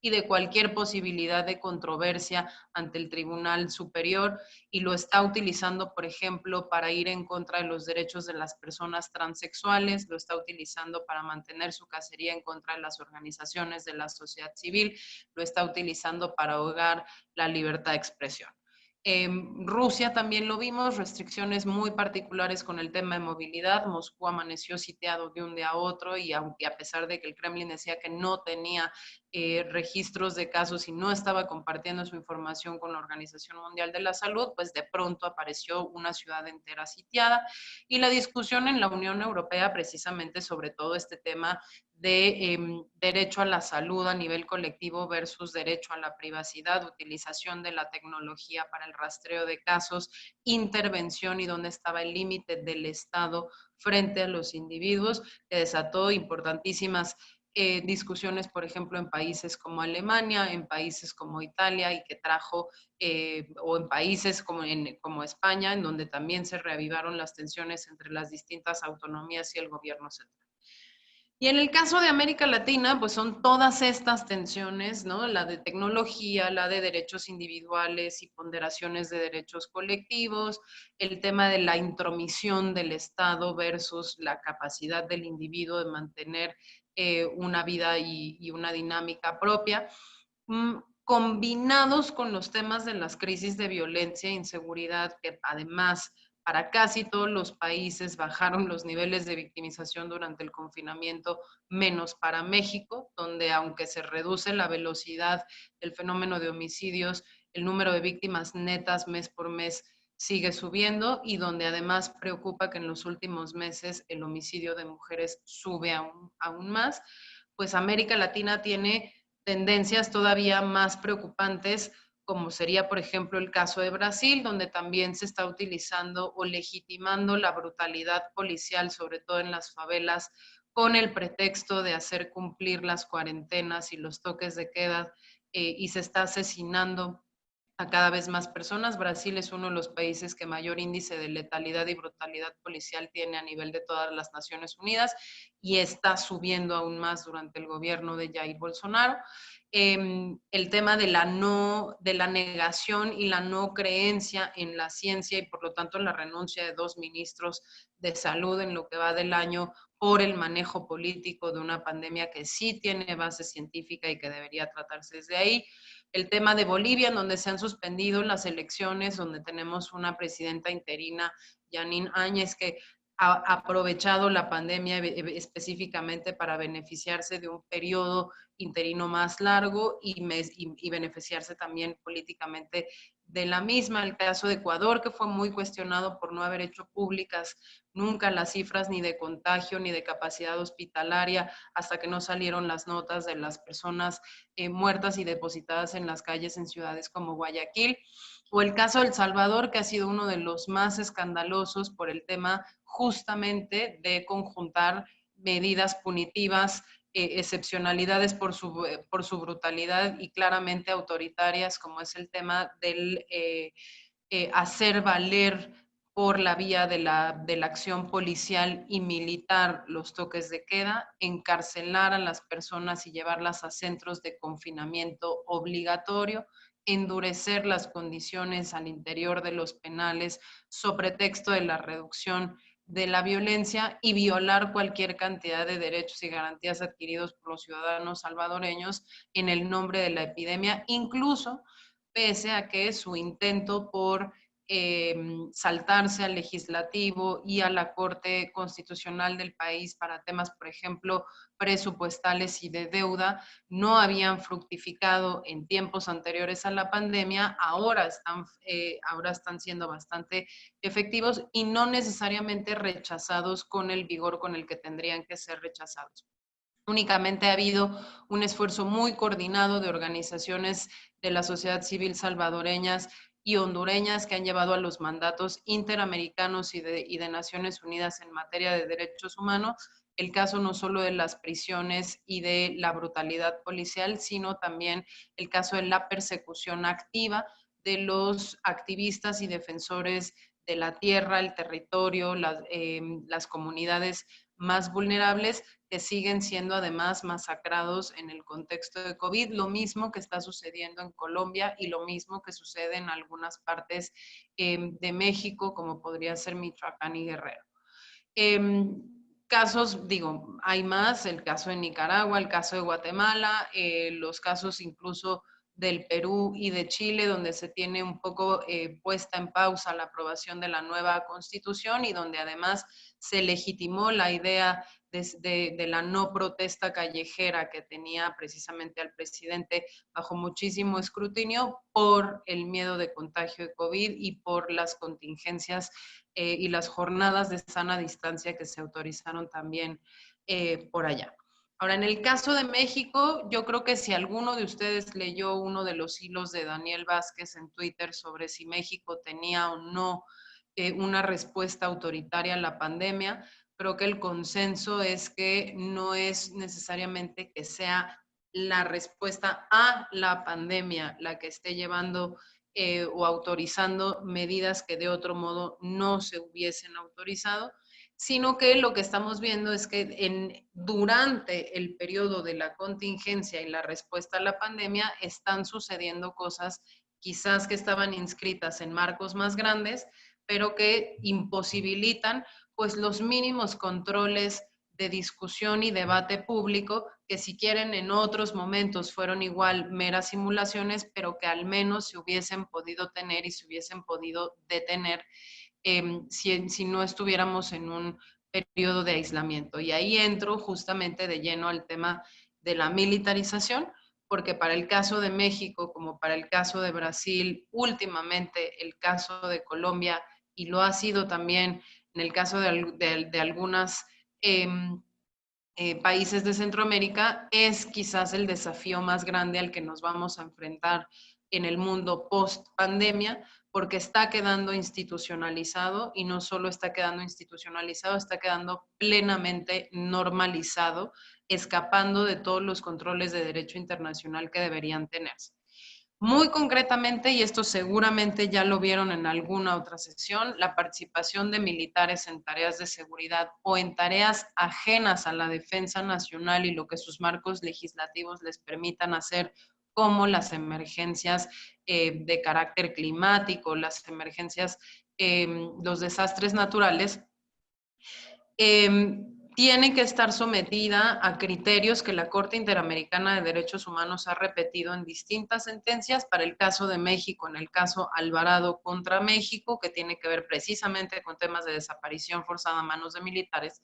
C: y de cualquier posibilidad de controversia ante el Tribunal Superior, y lo está utilizando, por ejemplo, para ir en contra de los derechos de las personas transexuales, lo está utilizando para mantener su cacería en contra de las organizaciones de la sociedad civil, lo está utilizando para ahogar la libertad de expresión. Rusia también lo vimos, restricciones muy particulares con el tema de movilidad. Moscú amaneció sitiado de un día a otro y aunque a pesar de que el Kremlin decía que no tenía registros de casos y no estaba compartiendo su información con la Organización Mundial de la Salud, pues de pronto apareció una ciudad entera sitiada. Y la discusión en la Unión Europea precisamente sobre todo este tema de derecho a la salud a nivel colectivo versus derecho a la privacidad, utilización de la tecnología para el rastreo de casos, intervención y dónde estaba el límite del Estado frente a los individuos, que desató importantísimas discusiones, por ejemplo, en países como Alemania, en países como Italia, y que trajo, o en países como España, en donde también se reavivaron las tensiones entre las distintas autonomías y el gobierno central. Y en el caso de América Latina, pues son todas estas tensiones, ¿no? La de tecnología, la de derechos individuales y ponderaciones de derechos colectivos, el tema de la intromisión del Estado versus la capacidad del individuo de mantener una vida y una dinámica propia, combinados con los temas de las crisis de violencia e inseguridad, que además para casi todos los países bajaron los niveles de victimización durante el confinamiento, menos para México, donde aunque se reduce la velocidad del fenómeno de homicidios, el número de víctimas netas mes por mes sigue subiendo, y donde además preocupa que en los últimos meses el homicidio de mujeres sube aún más. Pues América Latina tiene tendencias todavía más preocupantes, como sería, por ejemplo, el caso de Brasil, donde también se está utilizando o legitimando la brutalidad policial, sobre todo en las favelas, con el pretexto de hacer cumplir las cuarentenas y los toques de queda, y se está asesinando a cada vez más personas. Brasil es uno de los países que mayor índice de letalidad y brutalidad policial tiene a nivel de todas las Naciones Unidas, y está subiendo aún más durante el gobierno de Jair Bolsonaro. El tema de la negación y la no creencia en la ciencia, y por lo tanto la renuncia de 2 ministros de salud en lo que va del año por el manejo político de una pandemia que sí tiene base científica y que debería tratarse desde ahí. El tema de Bolivia, en donde se han suspendido las elecciones, donde tenemos una presidenta interina, Janine Áñez, que ha aprovechado la pandemia específicamente para beneficiarse de un periodo interino más largo y beneficiarse también políticamente de la misma. El caso de Ecuador, que fue muy cuestionado por no haber hecho públicas nunca las cifras ni de contagio ni de capacidad hospitalaria hasta que no salieron las notas de las personas muertas y depositadas en las calles en ciudades como Guayaquil. O el caso de El Salvador, que ha sido uno de los más escandalosos por el tema justamente de conjuntar medidas punitivas, excepcionalidades por su brutalidad y claramente autoritarias, como es el tema del hacer valer por la vía de la acción policial y militar los toques de queda, encarcelar a las personas y llevarlas a centros de confinamiento obligatorio, endurecer las condiciones al interior de los penales sobre pretexto de la reducción de la violencia, y violar cualquier cantidad de derechos y garantías adquiridos por los ciudadanos salvadoreños en el nombre de la epidemia, incluso pese a que su intento por saltarse al legislativo y a la Corte Constitucional del país para temas, por ejemplo, presupuestales y de deuda, no habían fructificado en tiempos anteriores a la pandemia, ahora están siendo bastante efectivos y no necesariamente rechazados con el vigor con el que tendrían que ser rechazados. Únicamente ha habido un esfuerzo muy coordinado de organizaciones de la sociedad civil salvadoreñas y hondureñas que han llevado a los mandatos interamericanos y de Naciones Unidas en materia de derechos humanos, el caso no solo de las prisiones y de la brutalidad policial, sino también el caso de la persecución activa de los activistas y defensores de la tierra, el territorio, las comunidades más vulnerables, que siguen siendo además masacrados en el contexto de COVID, lo mismo que está sucediendo en Colombia y lo mismo que sucede en algunas partes de México, como podría ser Michoacán y Guerrero. Casos, digo, hay más, el caso de Nicaragua, el caso de Guatemala, los casos incluso del Perú y de Chile, donde se tiene un poco puesta en pausa la aprobación de la nueva Constitución y donde además se legitimó la idea de la no protesta callejera que tenía precisamente al presidente bajo muchísimo escrutinio por el miedo de contagio de COVID y por las contingencias y las jornadas de sana distancia que se autorizaron también por allá. Ahora, en el caso de México, yo creo que si alguno de ustedes leyó uno de los hilos de Daniel Vázquez en Twitter sobre si México tenía o no una respuesta autoritaria a la pandemia, creo que el consenso es que no es necesariamente que sea la respuesta a la pandemia la que esté llevando o autorizando medidas que de otro modo no se hubiesen autorizado, sino que lo que estamos viendo es que durante el periodo de la contingencia y la respuesta a la pandemia están sucediendo cosas quizás que estaban inscritas en marcos más grandes, pero que imposibilitan pues los mínimos controles de discusión y debate público que si quieren en otros momentos fueron igual meras simulaciones, pero que al menos se hubiesen podido tener y se hubiesen podido detener si no estuviéramos en un periodo de aislamiento. Y ahí entro justamente de lleno al tema de la militarización, porque para el caso de México, como para el caso de Brasil, últimamente el caso de Colombia, y lo ha sido también en el caso de algunas países de Centroamérica, es quizás el desafío más grande al que nos vamos a enfrentar en el mundo post pandemia, porque está quedando institucionalizado y no solo está quedando institucionalizado, está quedando plenamente normalizado, escapando de todos los controles de derecho internacional que deberían tenerse. Muy concretamente, y esto seguramente ya lo vieron en alguna otra sesión, la participación de militares en tareas de seguridad o en tareas ajenas a la defensa nacional y lo que sus marcos legislativos les permitan hacer, como las emergencias de carácter climático, las emergencias, los desastres naturales, tiene que estar sometida a criterios que la Corte Interamericana de Derechos Humanos ha repetido en distintas sentencias. Para el caso de México, en el caso Alvarado contra México, que tiene que ver precisamente con temas de desaparición forzada a manos de militares,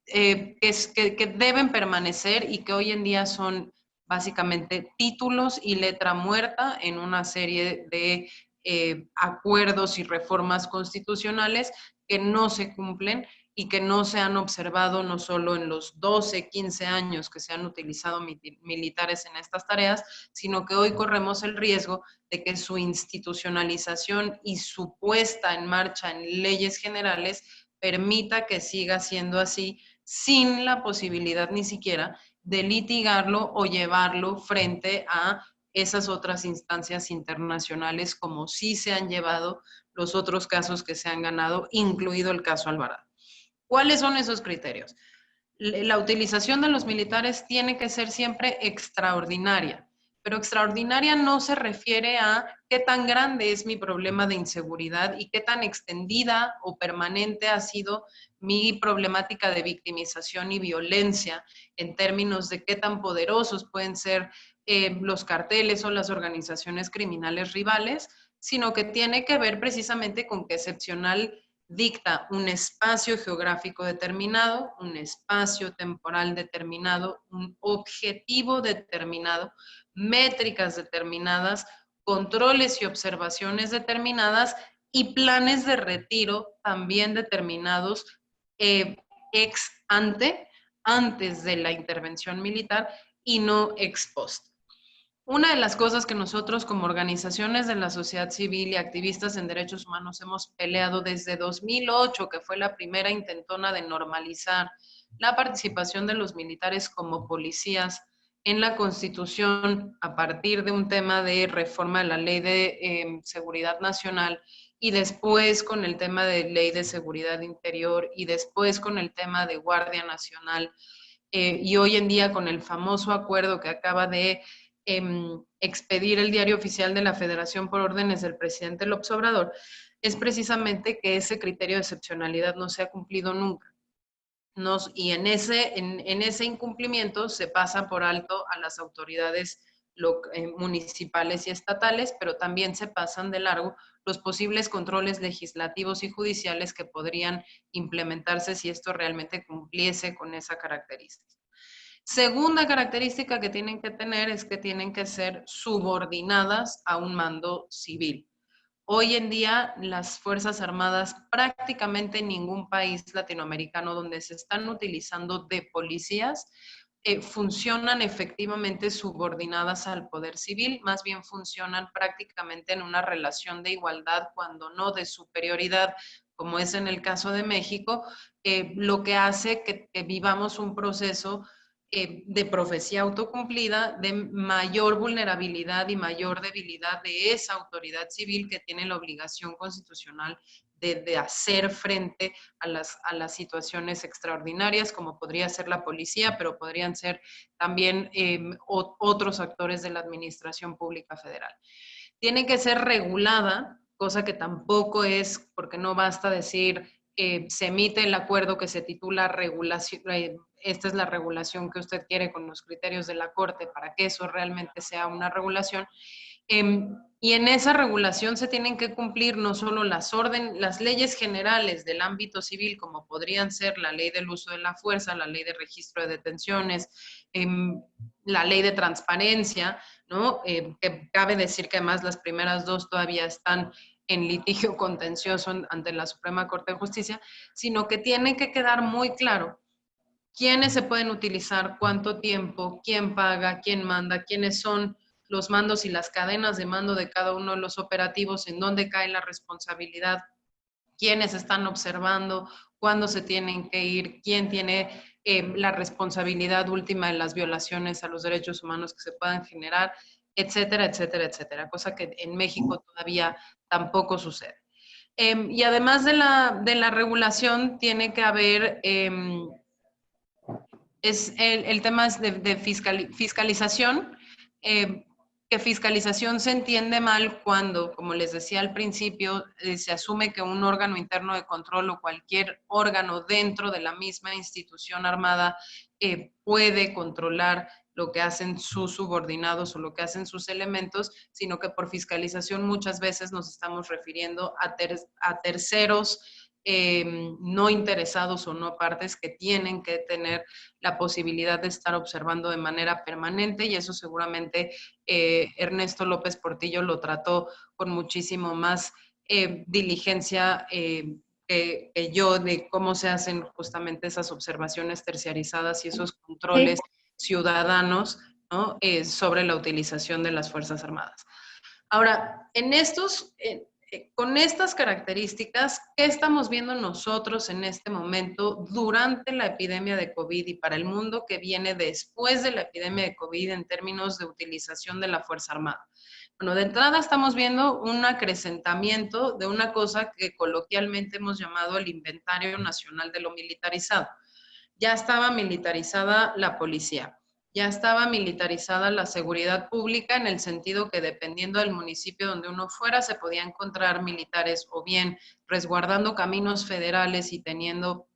C: que deben permanecer y que hoy en día son básicamente títulos y letra muerta en una serie de acuerdos y reformas constitucionales que no se cumplen y que no se han observado no solo en los 12, 15 años que se han utilizado militares en estas tareas, sino que hoy corremos el riesgo de que su institucionalización y su puesta en marcha en leyes generales permita que siga siendo así, sin la posibilidad ni siquiera de litigarlo o llevarlo frente a esas otras instancias internacionales, como sí se han llevado los otros casos que se han ganado, incluido el caso Alvarado. ¿Cuáles son esos criterios? La utilización de los militares tiene que ser siempre extraordinaria, pero extraordinaria no se refiere a qué tan grande es mi problema de inseguridad y qué tan extendida o permanente ha sido mi problemática de victimización y violencia en términos de qué tan poderosos pueden ser los carteles o las organizaciones criminales rivales, sino que tiene que ver precisamente con que excepcional dicta un espacio geográfico determinado, un espacio temporal determinado, un objetivo determinado, métricas determinadas, controles y observaciones determinadas y planes de retiro también determinados ex ante, antes de la intervención militar y no ex post. Una de las cosas que nosotros como organizaciones de la sociedad civil y activistas en derechos humanos hemos peleado desde 2008, que fue la primera intentona de normalizar la participación de los militares como policías en la Constitución a partir de un tema de reforma de la Ley de Seguridad Nacional y después con el tema de Ley de Seguridad Interior y después con el tema de Guardia Nacional y hoy en día con el famoso acuerdo que acaba de expedir el Diario Oficial de la Federación por órdenes del presidente López Obrador, es precisamente que ese criterio de excepcionalidad no se ha cumplido nunca. Y en ese incumplimiento se pasa por alto a las autoridades municipales y estatales, pero también se pasan de largo los posibles controles legislativos y judiciales que podrían implementarse si esto realmente cumpliese con esa característica. Segunda característica que tienen que tener es que tienen que ser subordinadas a un mando civil. Hoy en día las Fuerzas Armadas, prácticamente en ningún país latinoamericano donde se están utilizando de policías, funcionan efectivamente subordinadas al poder civil, más bien funcionan prácticamente en una relación de igualdad, cuando no de superioridad, como es en el caso de México, lo que hace que vivamos un proceso de profecía autocumplida, de mayor vulnerabilidad y mayor debilidad de esa autoridad civil que tiene la obligación constitucional de hacer frente a las situaciones extraordinarias, como podría ser la policía, pero podrían ser también otros actores de la administración pública federal. Tiene que ser regulada, cosa que tampoco es, porque no basta decir se emite el acuerdo que se titula regulación, esta es la regulación que usted quiere con los criterios de la Corte para que eso realmente sea una regulación. Y en esa regulación se tienen que cumplir no solo las leyes generales del ámbito civil, como podrían ser la ley del uso de la fuerza, la ley de registro de detenciones, la ley de transparencia, ¿no? Que cabe decir que además las primeras dos todavía están en litigio contencioso ante la Suprema Corte de Justicia, sino que tiene que quedar muy claro quiénes se pueden utilizar, cuánto tiempo, quién paga, quién manda, quiénes son los mandos y las cadenas de mando de cada uno de los operativos, en dónde cae la responsabilidad, quiénes están observando, cuándo se tienen que ir, quién tiene la responsabilidad última de las violaciones a los derechos humanos que se puedan generar, etcétera, etcétera, etcétera, cosa que en México todavía tampoco sucede. Y además de la regulación, tiene que haber, el tema es de fiscalización, que fiscalización se entiende mal cuando, como les decía al principio, se asume que un órgano interno de control o cualquier órgano dentro de la misma institución armada puede controlar lo que hacen sus subordinados o lo que hacen sus elementos, sino que por fiscalización muchas veces nos estamos refiriendo a terceros no interesados o no partes que tienen que tener la posibilidad de estar observando de manera permanente, y eso seguramente Ernesto López Portillo lo trató con muchísimo más diligencia que yo, de cómo se hacen justamente esas observaciones terciarizadas y esos controles ciudadanos, ¿no? Sobre la utilización de las Fuerzas Armadas. Ahora, con estas características, ¿qué estamos viendo nosotros en este momento durante la epidemia de COVID y para el mundo que viene después de la epidemia de COVID en términos de utilización de la Fuerza Armada? Bueno, de entrada estamos viendo un acrecentamiento de una cosa que coloquialmente hemos llamado el Inventario Nacional de lo Militarizado. Ya estaba militarizada la policía, ya estaba militarizada la seguridad pública, en el sentido que dependiendo del municipio donde uno fuera se podía encontrar militares o bien resguardando caminos federales y teniendo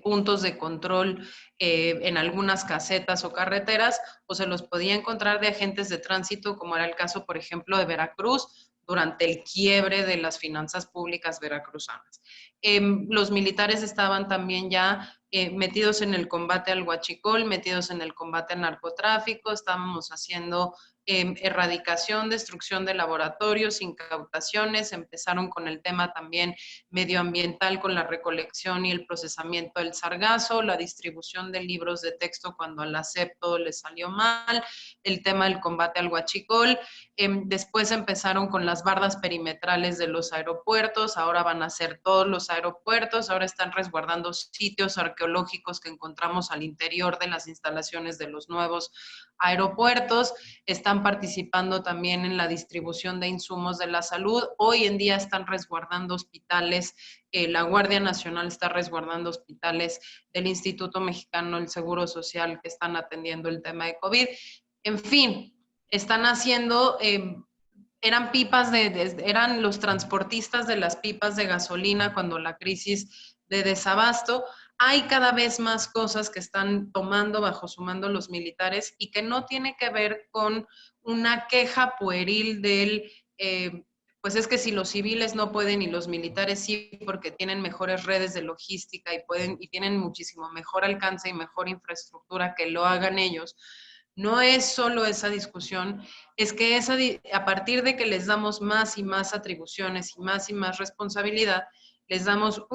C: puntos de control en algunas casetas o carreteras, o se los podía encontrar de agentes de tránsito, como era el caso, por ejemplo, de Veracruz, durante el quiebre de las finanzas públicas veracruzanas. Los militares estaban también ya metidos en el combate al huachicol, metidos en el combate al narcotráfico, estábamos haciendo erradicación, destrucción de laboratorios, incautaciones, empezaron con el tema también medioambiental con la recolección y el procesamiento del sargazo, la distribución de libros de texto cuando a la SEP todo le salió mal, el tema del combate al huachicol, después empezaron con las bardas perimetrales de los aeropuertos, ahora van a ser todos los aeropuertos, ahora están resguardando sitios arqueológicos que encontramos al interior de las instalaciones de los nuevos aeropuertos, están participando también en la distribución de insumos de la salud, hoy en día están resguardando hospitales, la Guardia Nacional está resguardando hospitales del Instituto Mexicano del Seguro Social que están atendiendo el tema de COVID, en fin, están haciendo, eran pipas eran los transportistas de las pipas de gasolina cuando la crisis de desabasto. Hay cada vez más cosas que están tomando bajo su mando los militares y que no tiene que ver con una queja pueril del, pues es que si los civiles no pueden y los militares sí, porque tienen mejores redes de logística y tienen muchísimo mejor alcance y mejor infraestructura que lo hagan ellos. No es solo esa discusión, es que a partir de que les damos más y más atribuciones y más responsabilidad, les damos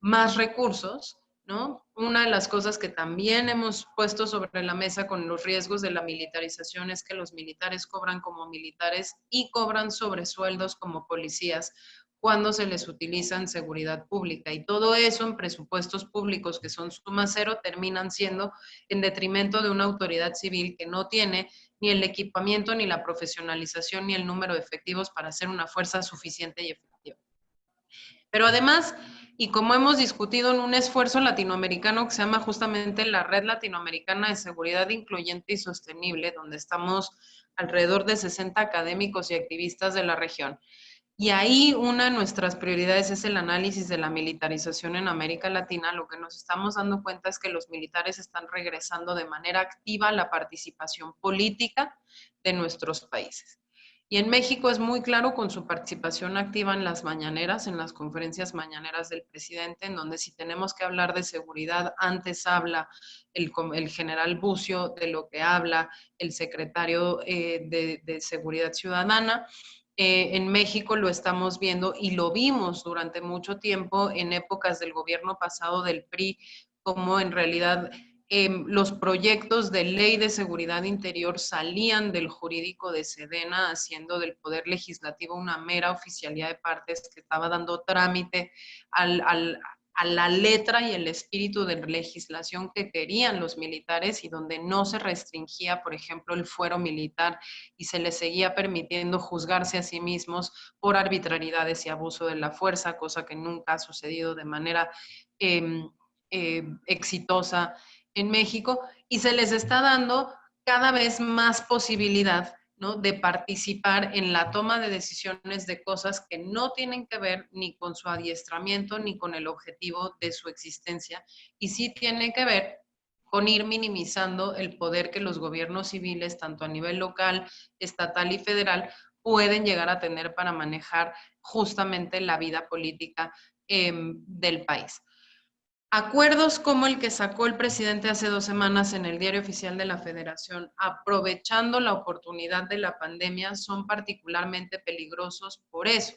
C: más recursos, ¿no? Una de las cosas que también hemos puesto sobre la mesa con los riesgos de la militarización es que los militares cobran como militares y cobran sobresueldos como policías cuando se les utiliza en seguridad pública. Y todo eso en presupuestos públicos que son suma cero terminan siendo en detrimento de una autoridad civil que no tiene ni el equipamiento, ni la profesionalización, ni el número de efectivos para ser una fuerza suficiente y efectiva. Pero además, y como hemos discutido en un esfuerzo latinoamericano que se llama justamente la Red Latinoamericana de Seguridad Incluyente y Sostenible, donde estamos alrededor de 60 académicos y activistas de la región, y ahí una de nuestras prioridades es el análisis de la militarización en América Latina. Lo que nos estamos dando cuenta es que los militares están regresando de manera activa a la participación política de nuestros países. Y en México es muy claro con su participación activa en las mañaneras, en las conferencias mañaneras del presidente, en donde si tenemos que hablar de seguridad, antes habla el general Bucio de lo que habla el secretario de Seguridad Ciudadana. En México lo estamos viendo y lo vimos durante mucho tiempo en épocas del gobierno pasado del PRI, como en realidad los proyectos de ley de seguridad interior salían del jurídico de Sedena, haciendo del Poder Legislativo una mera oficialía de partes que estaba dando trámite a la letra y el espíritu de legislación que querían los militares y donde no se restringía, por ejemplo, el fuero militar y se les seguía permitiendo juzgarse a sí mismos por arbitrariedades y abuso de la fuerza, cosa que nunca ha sucedido de manera exitosa en México, y se les está dando cada vez más posibilidad, ¿no?, de participar en la toma de decisiones de cosas que no tienen que ver ni con su adiestramiento ni con el objetivo de su existencia, y sí tiene que ver con ir minimizando el poder que los gobiernos civiles, tanto a nivel local, estatal y federal, pueden llegar a tener para manejar justamente la vida política del país. Acuerdos como el que sacó el presidente hace 2 semanas en el Diario Oficial de la Federación, aprovechando la oportunidad de la pandemia, son particularmente peligrosos por eso,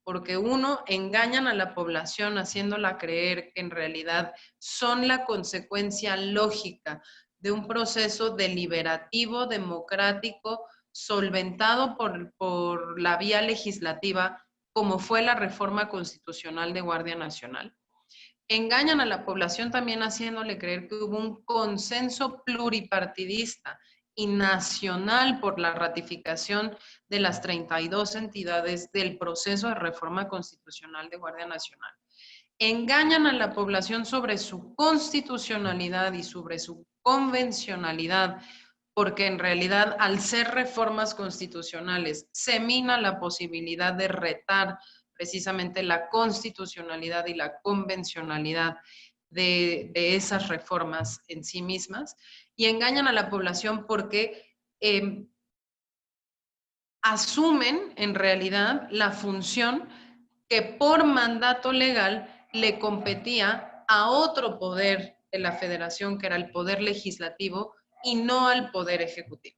C: porque uno, engañan a la población haciéndola creer que en realidad son la consecuencia lógica de un proceso deliberativo, democrático, solventado por la vía legislativa, como fue la reforma constitucional de Guardia Nacional. Engañan a la población también haciéndole creer que hubo un consenso pluripartidista y nacional por la ratificación de las 32 entidades del proceso de reforma constitucional de Guardia Nacional. Engañan a la población sobre su constitucionalidad y sobre su convencionalidad, porque en realidad al ser reformas constitucionales se mina la posibilidad de retar precisamente la constitucionalidad y la convencionalidad de esas reformas en sí mismas, y engañan a la población porque asumen en realidad la función que por mandato legal le competía a otro poder de la federación, que era el poder legislativo, y no al poder ejecutivo.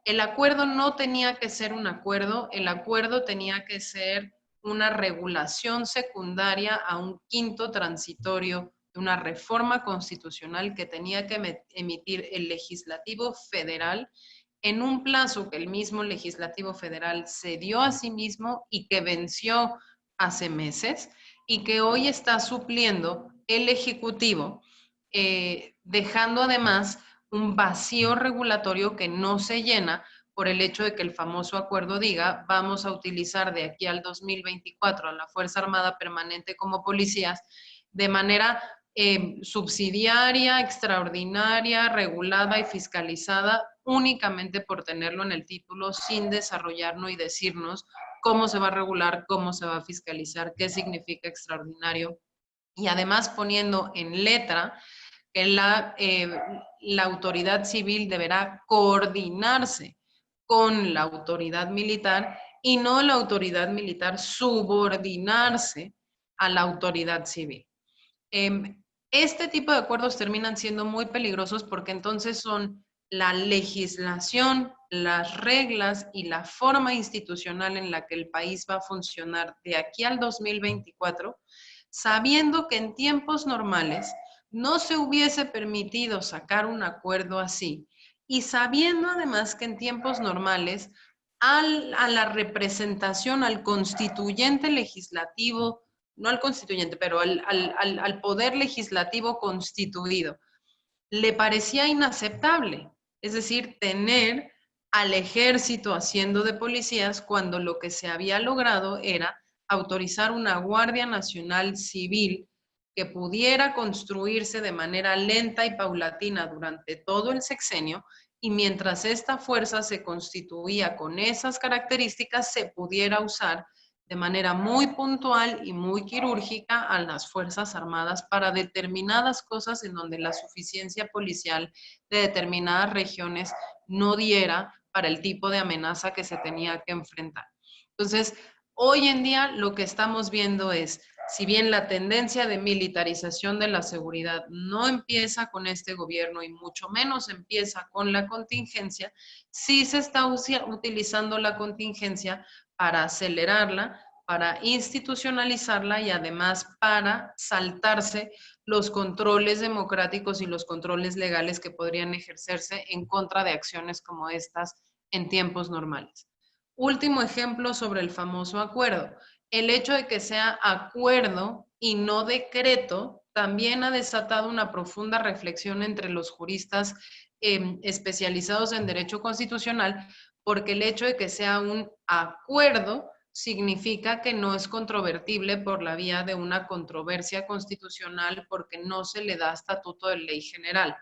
C: El acuerdo no tenía que ser un acuerdo, el acuerdo tenía que ser una regulación secundaria a un quinto transitorio de una reforma constitucional que tenía que emitir el legislativo federal en un plazo que el mismo legislativo federal se dio a sí mismo y que venció hace meses, y que hoy está supliendo el ejecutivo, dejando además un vacío regulatorio que no se llena por el hecho de que el famoso acuerdo diga: vamos a utilizar de aquí al 2024 a la Fuerza Armada Permanente como policías de manera subsidiaria, extraordinaria, regulada y fiscalizada, únicamente por tenerlo en el título, sin desarrollarnos y decirnos cómo se va a regular, cómo se va a fiscalizar, qué significa extraordinario, y además poniendo en letra que la autoridad civil deberá coordinarse con la autoridad militar y no la autoridad militar subordinarse a la autoridad civil. Este tipo de acuerdos terminan siendo muy peligrosos porque entonces son la legislación, las reglas y la forma institucional en la que el país va a funcionar de aquí al 2024, sabiendo que en tiempos normales no se hubiese permitido sacar un acuerdo así, y sabiendo además que en tiempos normales a la representación, al constituyente legislativo, no al constituyente, pero al poder legislativo constituido, le parecía inaceptable. Es decir, tener al ejército haciendo de policías cuando lo que se había logrado era autorizar una Guardia Nacional Civil que pudiera construirse de manera lenta y paulatina durante todo el sexenio, y mientras esta fuerza se constituía con esas características, se pudiera usar de manera muy puntual y muy quirúrgica a las Fuerzas Armadas para determinadas cosas en donde la suficiencia policial de determinadas regiones no diera para el tipo de amenaza que se tenía que enfrentar. Entonces, hoy en día lo que estamos viendo es, si bien la tendencia de militarización de la seguridad no empieza con este gobierno y mucho menos empieza con la contingencia, sí se está utilizando la contingencia para acelerarla, para institucionalizarla y además para saltarse los controles democráticos y los controles legales que podrían ejercerse en contra de acciones como estas en tiempos normales. Último ejemplo sobre el famoso acuerdo. El hecho de que sea acuerdo y no decreto también ha desatado una profunda reflexión entre los juristas especializados en derecho constitucional, porque el hecho de que sea un acuerdo significa que no es controvertible por la vía de una controversia constitucional, porque no se le da estatuto de ley general.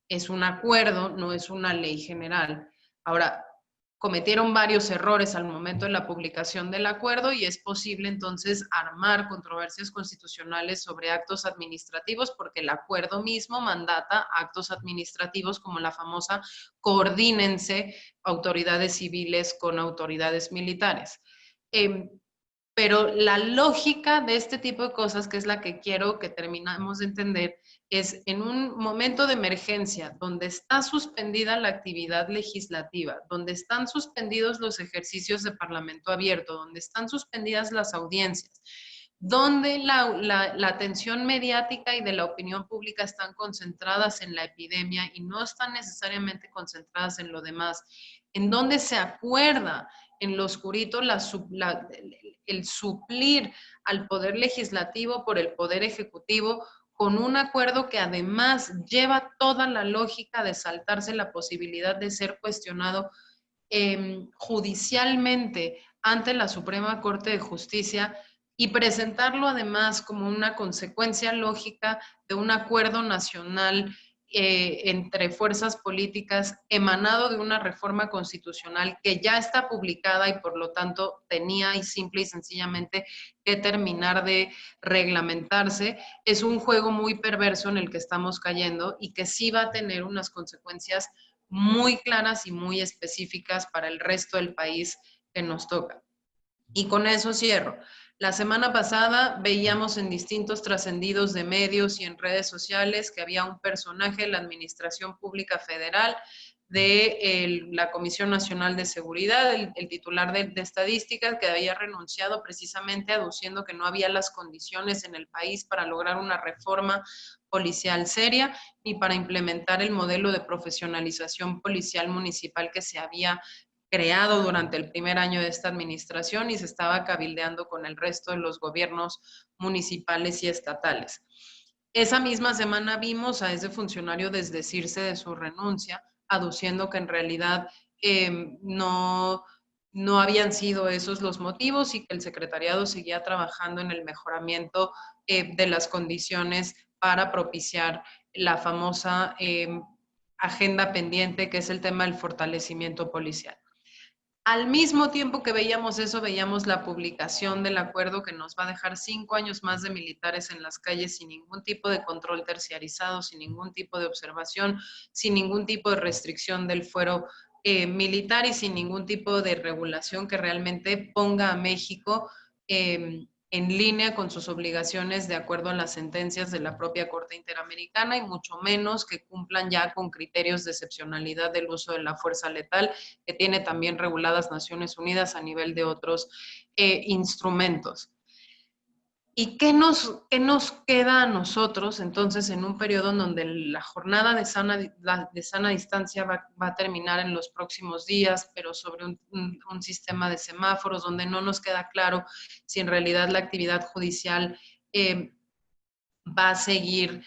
C: Es un acuerdo, no es una ley general. Ahora, cometieron varios errores al momento de la publicación del acuerdo y es posible entonces armar controversias constitucionales sobre actos administrativos, porque el acuerdo mismo mandata actos administrativos como la famosa coordínense autoridades civiles con autoridades militares. Pero la lógica de este tipo de cosas, que es la que quiero que terminemos de entender, es en un momento de emergencia donde está suspendida la actividad legislativa, donde están suspendidos los ejercicios de parlamento abierto, donde están suspendidas las audiencias, donde la atención mediática y de la opinión pública están concentradas en la epidemia y no están necesariamente concentradas en lo demás, en donde se acuerda en lo oscurito el suplir al poder legislativo por el poder ejecutivo, con un acuerdo que además lleva toda la lógica de saltarse la posibilidad de ser cuestionado judicialmente ante la Suprema Corte de Justicia, y presentarlo además como una consecuencia lógica de un acuerdo nacional entre fuerzas políticas emanado de una reforma constitucional que ya está publicada y por lo tanto tenía y simple y sencillamente que terminar de reglamentarse. Es un juego muy perverso en el que estamos cayendo y que sí va a tener unas consecuencias muy claras y muy específicas para el resto del país que nos toca. Y con eso cierro. La semana pasada veíamos en distintos trascendidos de medios y en redes sociales que había un personaje de la Administración Pública Federal, de la Comisión Nacional de Seguridad, el titular de estadísticas, que había renunciado precisamente aduciendo que no había las condiciones en el país para lograr una reforma policial seria y para implementar el modelo de profesionalización policial municipal que se había creado durante el primer año de esta administración y se estaba cabildeando con el resto de los gobiernos municipales y estatales. Esa misma semana vimos a ese funcionario desdecirse de su renuncia, aduciendo que en realidad no habían sido esos los motivos y que el secretariado seguía trabajando en el mejoramiento de las condiciones para propiciar la famosa agenda pendiente, que es el tema del fortalecimiento policial. Al mismo tiempo que veíamos eso, veíamos la publicación del acuerdo que nos va a dejar 5 años más de militares en las calles sin ningún tipo de control terciarizado, sin ningún tipo de observación, sin ningún tipo de restricción del fuero militar y sin ningún tipo de regulación que realmente ponga a México en línea con sus obligaciones de acuerdo a las sentencias de la propia Corte Interamericana y mucho menos que cumplan ya con criterios de excepcionalidad del uso de la fuerza letal que tiene también reguladas Naciones Unidas a nivel de otros instrumentos. ¿Y qué nos queda a nosotros entonces en un periodo en donde la jornada de sana distancia va a terminar en los próximos días, pero sobre un sistema de semáforos donde no nos queda claro si en realidad la actividad judicial va a seguir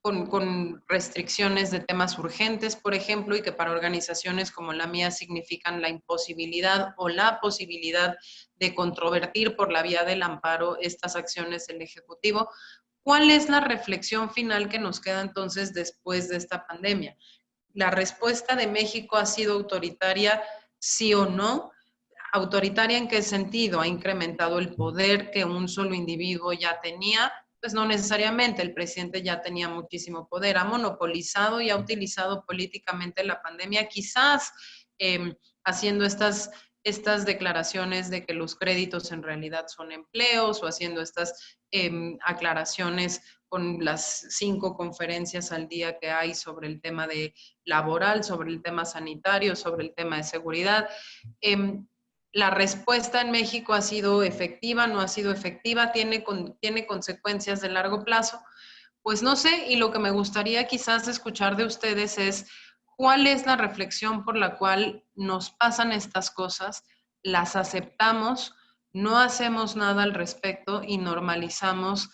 C: con restricciones de temas urgentes, por ejemplo, y que para organizaciones como la mía significan la imposibilidad o la posibilidad de controvertir por la vía del amparo estas acciones del Ejecutivo? ¿Cuál es la reflexión final que nos queda entonces después de esta pandemia? ¿La respuesta de México ha sido autoritaria, sí o no? ¿Autoritaria en qué sentido? ¿Ha incrementado el poder que un solo individuo ya tenía? Pues no necesariamente, el presidente ya tenía muchísimo poder, ha monopolizado y ha utilizado políticamente la pandemia, quizás haciendo estas declaraciones de que los créditos en realidad son empleos o haciendo estas aclaraciones con las 5 conferencias al día que hay sobre el tema de laboral, sobre el tema sanitario, sobre el tema de seguridad. ¿La respuesta en México ha sido efectiva, no ha sido efectiva, tiene consecuencias de largo plazo? Pues no sé, y lo que me gustaría quizás escuchar de ustedes es cuál es la reflexión por la cual nos pasan estas cosas, las aceptamos, no hacemos nada al respecto y normalizamos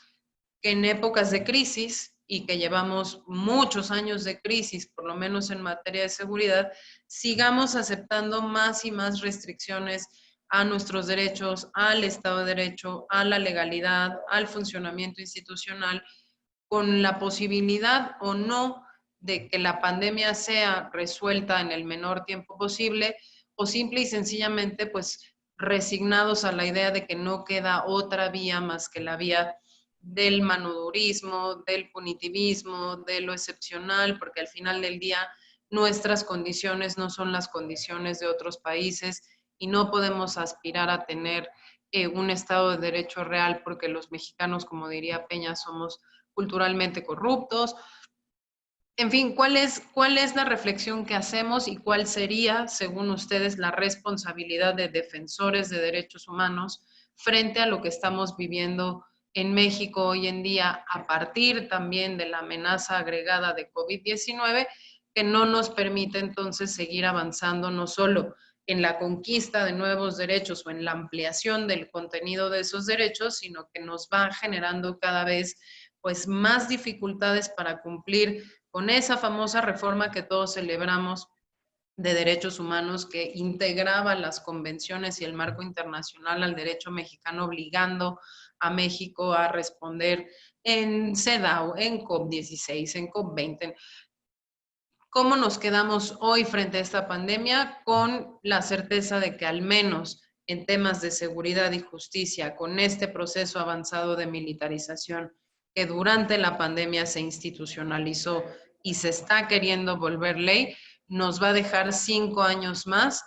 C: que en épocas de crisis y que llevamos muchos años de crisis, por lo menos en materia de seguridad, sigamos aceptando más y más restricciones a nuestros derechos, al Estado de Derecho, a la legalidad, al funcionamiento institucional, con la posibilidad o no de que la pandemia sea resuelta en el menor tiempo posible, o simple y sencillamente pues resignados a la idea de que no queda otra vía más que la vía del manodurismo, del punitivismo, de lo excepcional, porque al final del día nuestras condiciones no son las condiciones de otros países y no podemos aspirar a tener un Estado de Derecho real porque los mexicanos, como diría Peña, somos culturalmente corruptos. En fin, ¿cuál es la reflexión que hacemos y cuál sería, según ustedes, la responsabilidad de defensores de derechos humanos frente a lo que estamos viviendo en México hoy en día a partir también de la amenaza agregada de COVID-19 que no nos permite entonces seguir avanzando no solo en la conquista de nuevos derechos o en la ampliación del contenido de esos derechos, sino que nos va generando cada vez pues más dificultades para cumplir con esa famosa reforma que todos celebramos de derechos humanos que integraba las convenciones y el marco internacional al derecho mexicano, obligando a México a responder en CEDAW, en COP16, en COP20. ¿Cómo nos quedamos hoy frente a esta pandemia? Con la certeza de que al menos en temas de seguridad y justicia, con este proceso avanzado de militarización que durante la pandemia se institucionalizó y se está queriendo volver ley, nos va a dejar 5 años más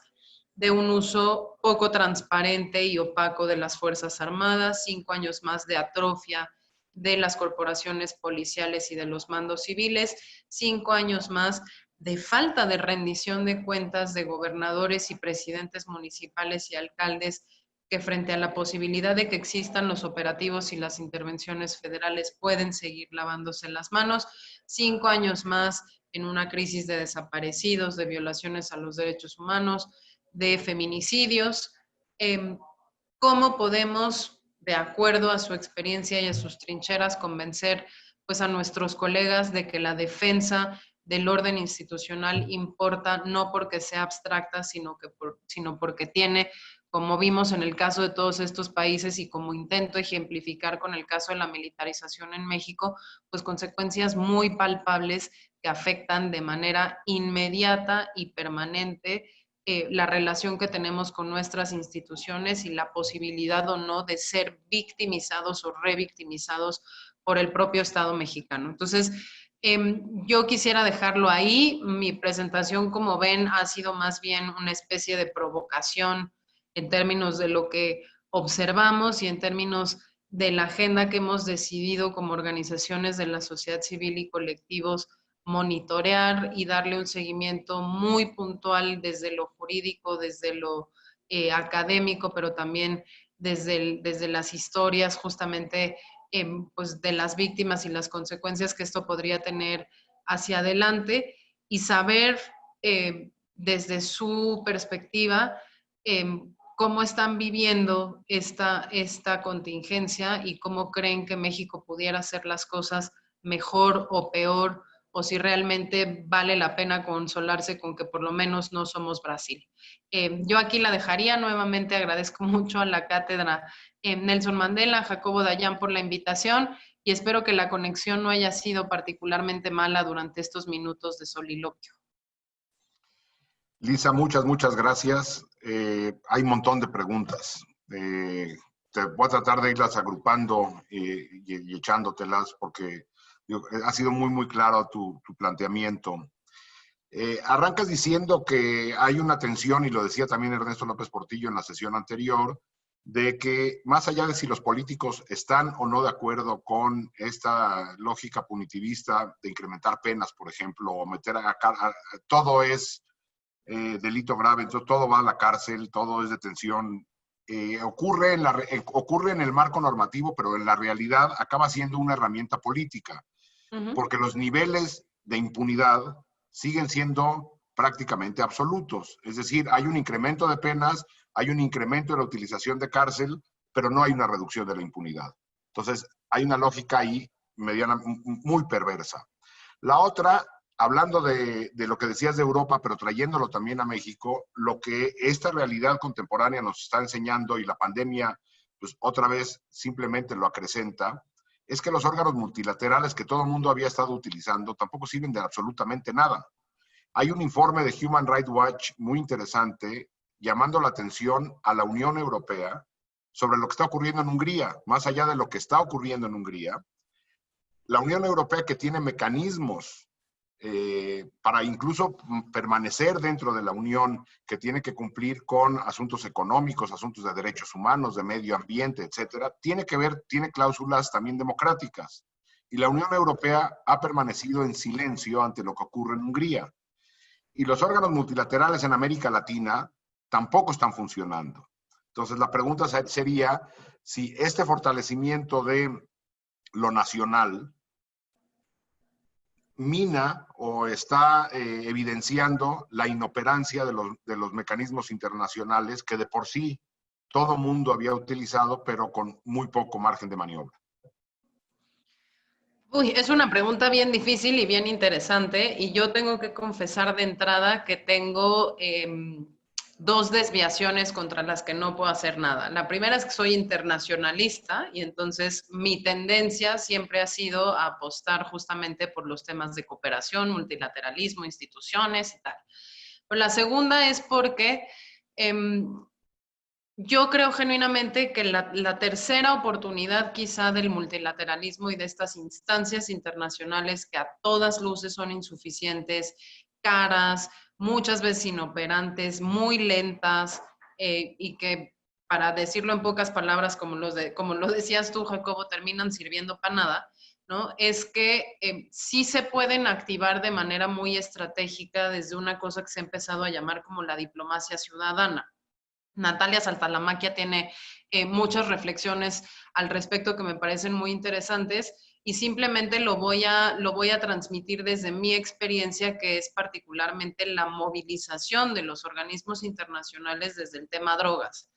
C: de un uso poco transparente y opaco de las Fuerzas Armadas, 5 años más de atrofia de las corporaciones policiales y de los mandos civiles, 5 años más de falta de rendición de cuentas de gobernadores y presidentes municipales y alcaldes que frente a la posibilidad de que existan los operativos y las intervenciones federales pueden seguir lavándose las manos, 5 años más en una crisis de desaparecidos, de violaciones a los derechos humanos, de feminicidios. ¿Cómo podemos, de acuerdo a su experiencia y a sus trincheras, convencer pues, a nuestros colegas de que la defensa del orden institucional importa no porque sea abstracta, sino porque tiene, como vimos en el caso de todos estos países y como intento ejemplificar con el caso de la militarización en México, pues consecuencias muy palpables que afectan de manera inmediata y permanente la relación que tenemos con nuestras instituciones y la posibilidad o no de ser victimizados o revictimizados por el propio Estado mexicano. Entonces, yo quisiera dejarlo ahí. Mi presentación, como ven, ha sido más bien una especie de provocación en términos de lo que observamos y en términos de la agenda que hemos decidido como organizaciones de la sociedad civil y colectivos monitorear y darle un seguimiento muy puntual desde lo jurídico, desde lo académico, pero también desde las historias justamente pues de las víctimas y las consecuencias que esto podría tener hacia adelante y saber desde su perspectiva cómo están viviendo esta contingencia y cómo creen que México pudiera hacer las cosas mejor o peor, o si realmente vale la pena consolarse con que por lo menos no somos Brasil. Yo aquí la dejaría. Nuevamente agradezco mucho a la cátedra Nelson Mandela, Jacobo Dayan por la invitación y espero que la conexión no haya sido particularmente mala durante estos minutos de soliloquio.
B: Lisa, muchas gracias. Hay un montón de preguntas. Te voy a tratar de irlas agrupando y echándotelas porque ha sido muy claro tu planteamiento. Arrancas diciendo que hay una tensión, y lo decía también Ernesto López Portillo en la sesión anterior, de que más allá de si los políticos están o no de acuerdo con esta lógica punitivista de incrementar penas, por ejemplo, o meter todo es delito grave, entonces todo va a la cárcel, todo es detención. Ocurre en el marco normativo, pero en la realidad acaba siendo una herramienta política, porque los niveles de impunidad siguen siendo prácticamente absolutos. Es decir, hay un incremento de penas, hay un incremento de la utilización de cárcel, pero no hay una reducción de la impunidad. Entonces, hay una lógica ahí muy perversa. La otra, hablando de lo que decías de Europa, pero trayéndolo también a México, lo que esta realidad contemporánea nos está enseñando, y la pandemia, pues otra vez simplemente lo acrecenta, es que los órganos multilaterales que todo el mundo había estado utilizando tampoco sirven de absolutamente nada. Hay un informe de Human Rights Watch muy interesante llamando la atención a la Unión Europea sobre lo que está ocurriendo en Hungría, más allá de lo que está ocurriendo en Hungría. La Unión Europea, que tiene mecanismos para incluso permanecer dentro de la Unión, que tiene que cumplir con asuntos económicos, asuntos de derechos humanos, de medio ambiente, etcétera, tiene cláusulas también democráticas. Y la Unión Europea ha permanecido en silencio ante lo que ocurre en Hungría. Y los órganos multilaterales en América Latina tampoco están funcionando. Entonces, la pregunta sería si este fortalecimiento de lo nacional mina o está evidenciando la inoperancia de los mecanismos internacionales que de por sí todo mundo había utilizado, pero con muy poco margen de maniobra.
C: Uy, es una pregunta bien difícil y bien interesante, y yo tengo que confesar de entrada que tengo dos desviaciones contra las que no puedo hacer nada. La primera es que soy internacionalista y entonces mi tendencia siempre ha sido a apostar justamente por los temas de cooperación, multilateralismo, instituciones y tal. Pero la segunda es porque yo creo genuinamente que la tercera oportunidad quizá del multilateralismo y de estas instancias internacionales que a todas luces son insuficientes, caras, muchas veces inoperantes, muy lentas, y que, para decirlo en pocas palabras, como lo decías tú, Jacobo, terminan sirviendo para nada, ¿no? Es que sí se pueden activar de manera muy estratégica desde una cosa que se ha empezado a llamar como la diplomacia ciudadana. Natalia Saltalamaquia tiene muchas reflexiones al respecto que me parecen muy interesantes, y simplemente lo voy a transmitir desde mi experiencia, que es particularmente la movilización de los organismos internacionales desde el tema drogas.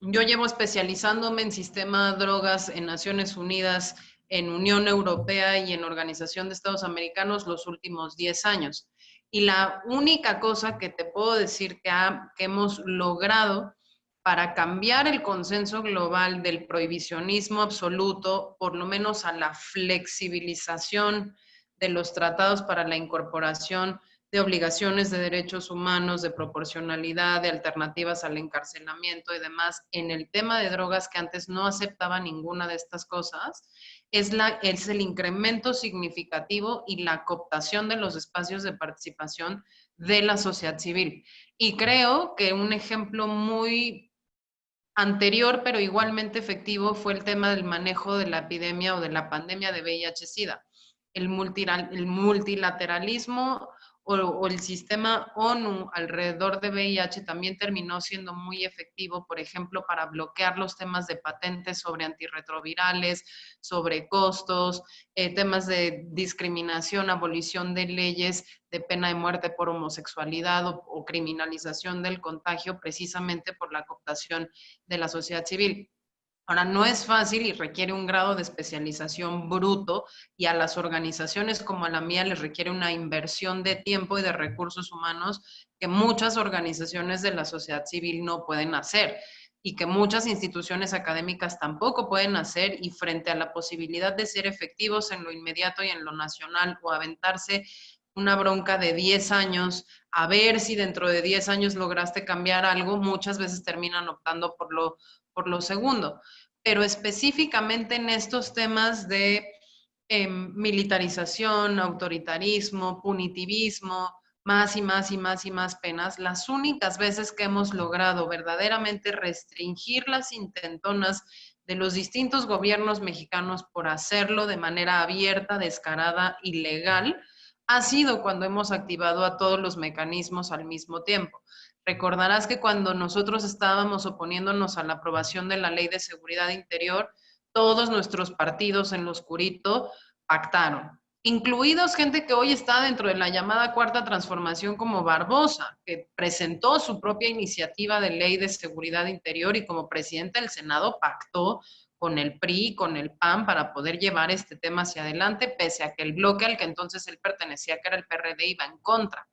C: Yo llevo especializándome en sistema de drogas en Naciones Unidas, en Unión Europea y en Organización de Estados Americanos los últimos 10 años. Y la única cosa que te puedo decir que hemos logrado para cambiar el consenso global del prohibicionismo absoluto, por lo menos a la flexibilización de los tratados para la incorporación de obligaciones de derechos humanos, de proporcionalidad, de alternativas al encarcelamiento y demás, en el tema de drogas, que antes no aceptaba ninguna de estas cosas, es el incremento significativo y la cooptación de los espacios de participación de la sociedad civil. Y creo que un ejemplo muy anterior, pero igualmente efectivo, fue el tema del manejo de la epidemia o de la pandemia de VIH-Sida. El multilateralismo o el sistema ONU alrededor de VIH también terminó siendo muy efectivo, por ejemplo, para bloquear los temas de patentes sobre antirretrovirales, sobre costos, temas de discriminación, abolición de leyes de pena de muerte por homosexualidad o criminalización del contagio, precisamente por la cooptación de la sociedad civil. Ahora, no es fácil y requiere un grado de especialización bruto, y a las organizaciones como a la mía les requiere una inversión de tiempo y de recursos humanos que muchas organizaciones de la sociedad civil no pueden hacer, y que muchas instituciones académicas tampoco pueden hacer, y frente a la posibilidad de ser efectivos en lo inmediato y en lo nacional, o aventarse una bronca de 10 años, a ver si dentro de 10 años lograste cambiar algo, muchas veces terminan optando por lo segundo. Pero específicamente en estos temas de militarización, autoritarismo, punitivismo, más y más y más y más penas, las únicas veces que hemos logrado verdaderamente restringir las intentonas de los distintos gobiernos mexicanos por hacerlo de manera abierta, descarada y legal, ha sido cuando hemos activado a todos los mecanismos al mismo tiempo. Recordarás que cuando nosotros estábamos oponiéndonos a la aprobación de la Ley de Seguridad Interior, todos nuestros partidos en lo oscurito pactaron, incluidos gente que hoy está dentro de la llamada Cuarta Transformación, como Barbosa, que presentó su propia iniciativa de Ley de Seguridad Interior y como presidente del Senado pactó con el PRI, con el PAN, para poder llevar este tema hacia adelante, pese a que el bloque al que entonces él pertenecía, que era el PRD, iba en contra.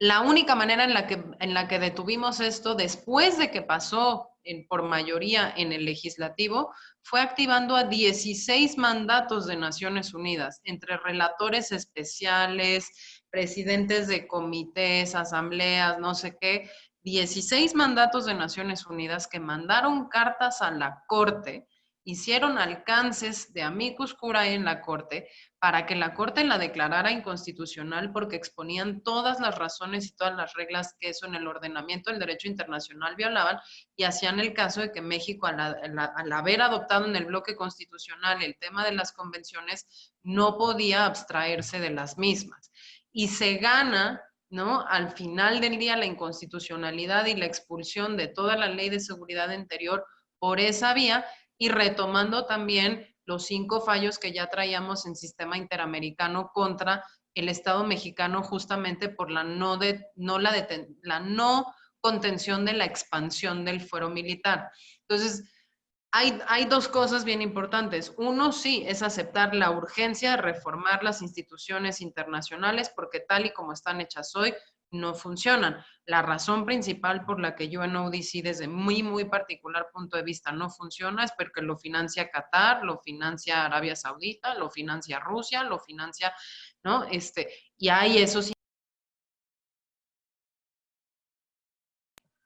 C: La única manera en la que detuvimos esto, después de que pasó por mayoría en el legislativo, fue activando a 16 mandatos de Naciones Unidas, entre relatores especiales, presidentes de comités, asambleas, no sé qué, 16 mandatos de Naciones Unidas que mandaron cartas a la Corte, hicieron alcances de amicus curiae en la Corte, para que la Corte la declarara inconstitucional, porque exponían todas las razones y todas las reglas que eso en el ordenamiento del derecho internacional violaban, y hacían el caso de que México, al haber adoptado en el bloque constitucional el tema de las convenciones, no podía abstraerse de las mismas. Y se gana, ¿no?, al final del día, la inconstitucionalidad y la expulsión de toda la Ley de Seguridad Interior por esa vía, y retomando también los 5 fallos que ya traíamos en sistema interamericano contra el Estado mexicano, justamente por la no contención de la expansión del fuero militar. Entonces, hay 2 cosas bien importantes. Uno, sí, es aceptar la urgencia de reformar las instituciones internacionales, porque tal y como están hechas hoy, no funcionan. La razón principal por la que UNODC, desde muy particular punto de vista, no funciona, es porque lo financia Qatar, lo financia Arabia Saudita, lo financia Rusia, lo financia, ¿no? Y hay esos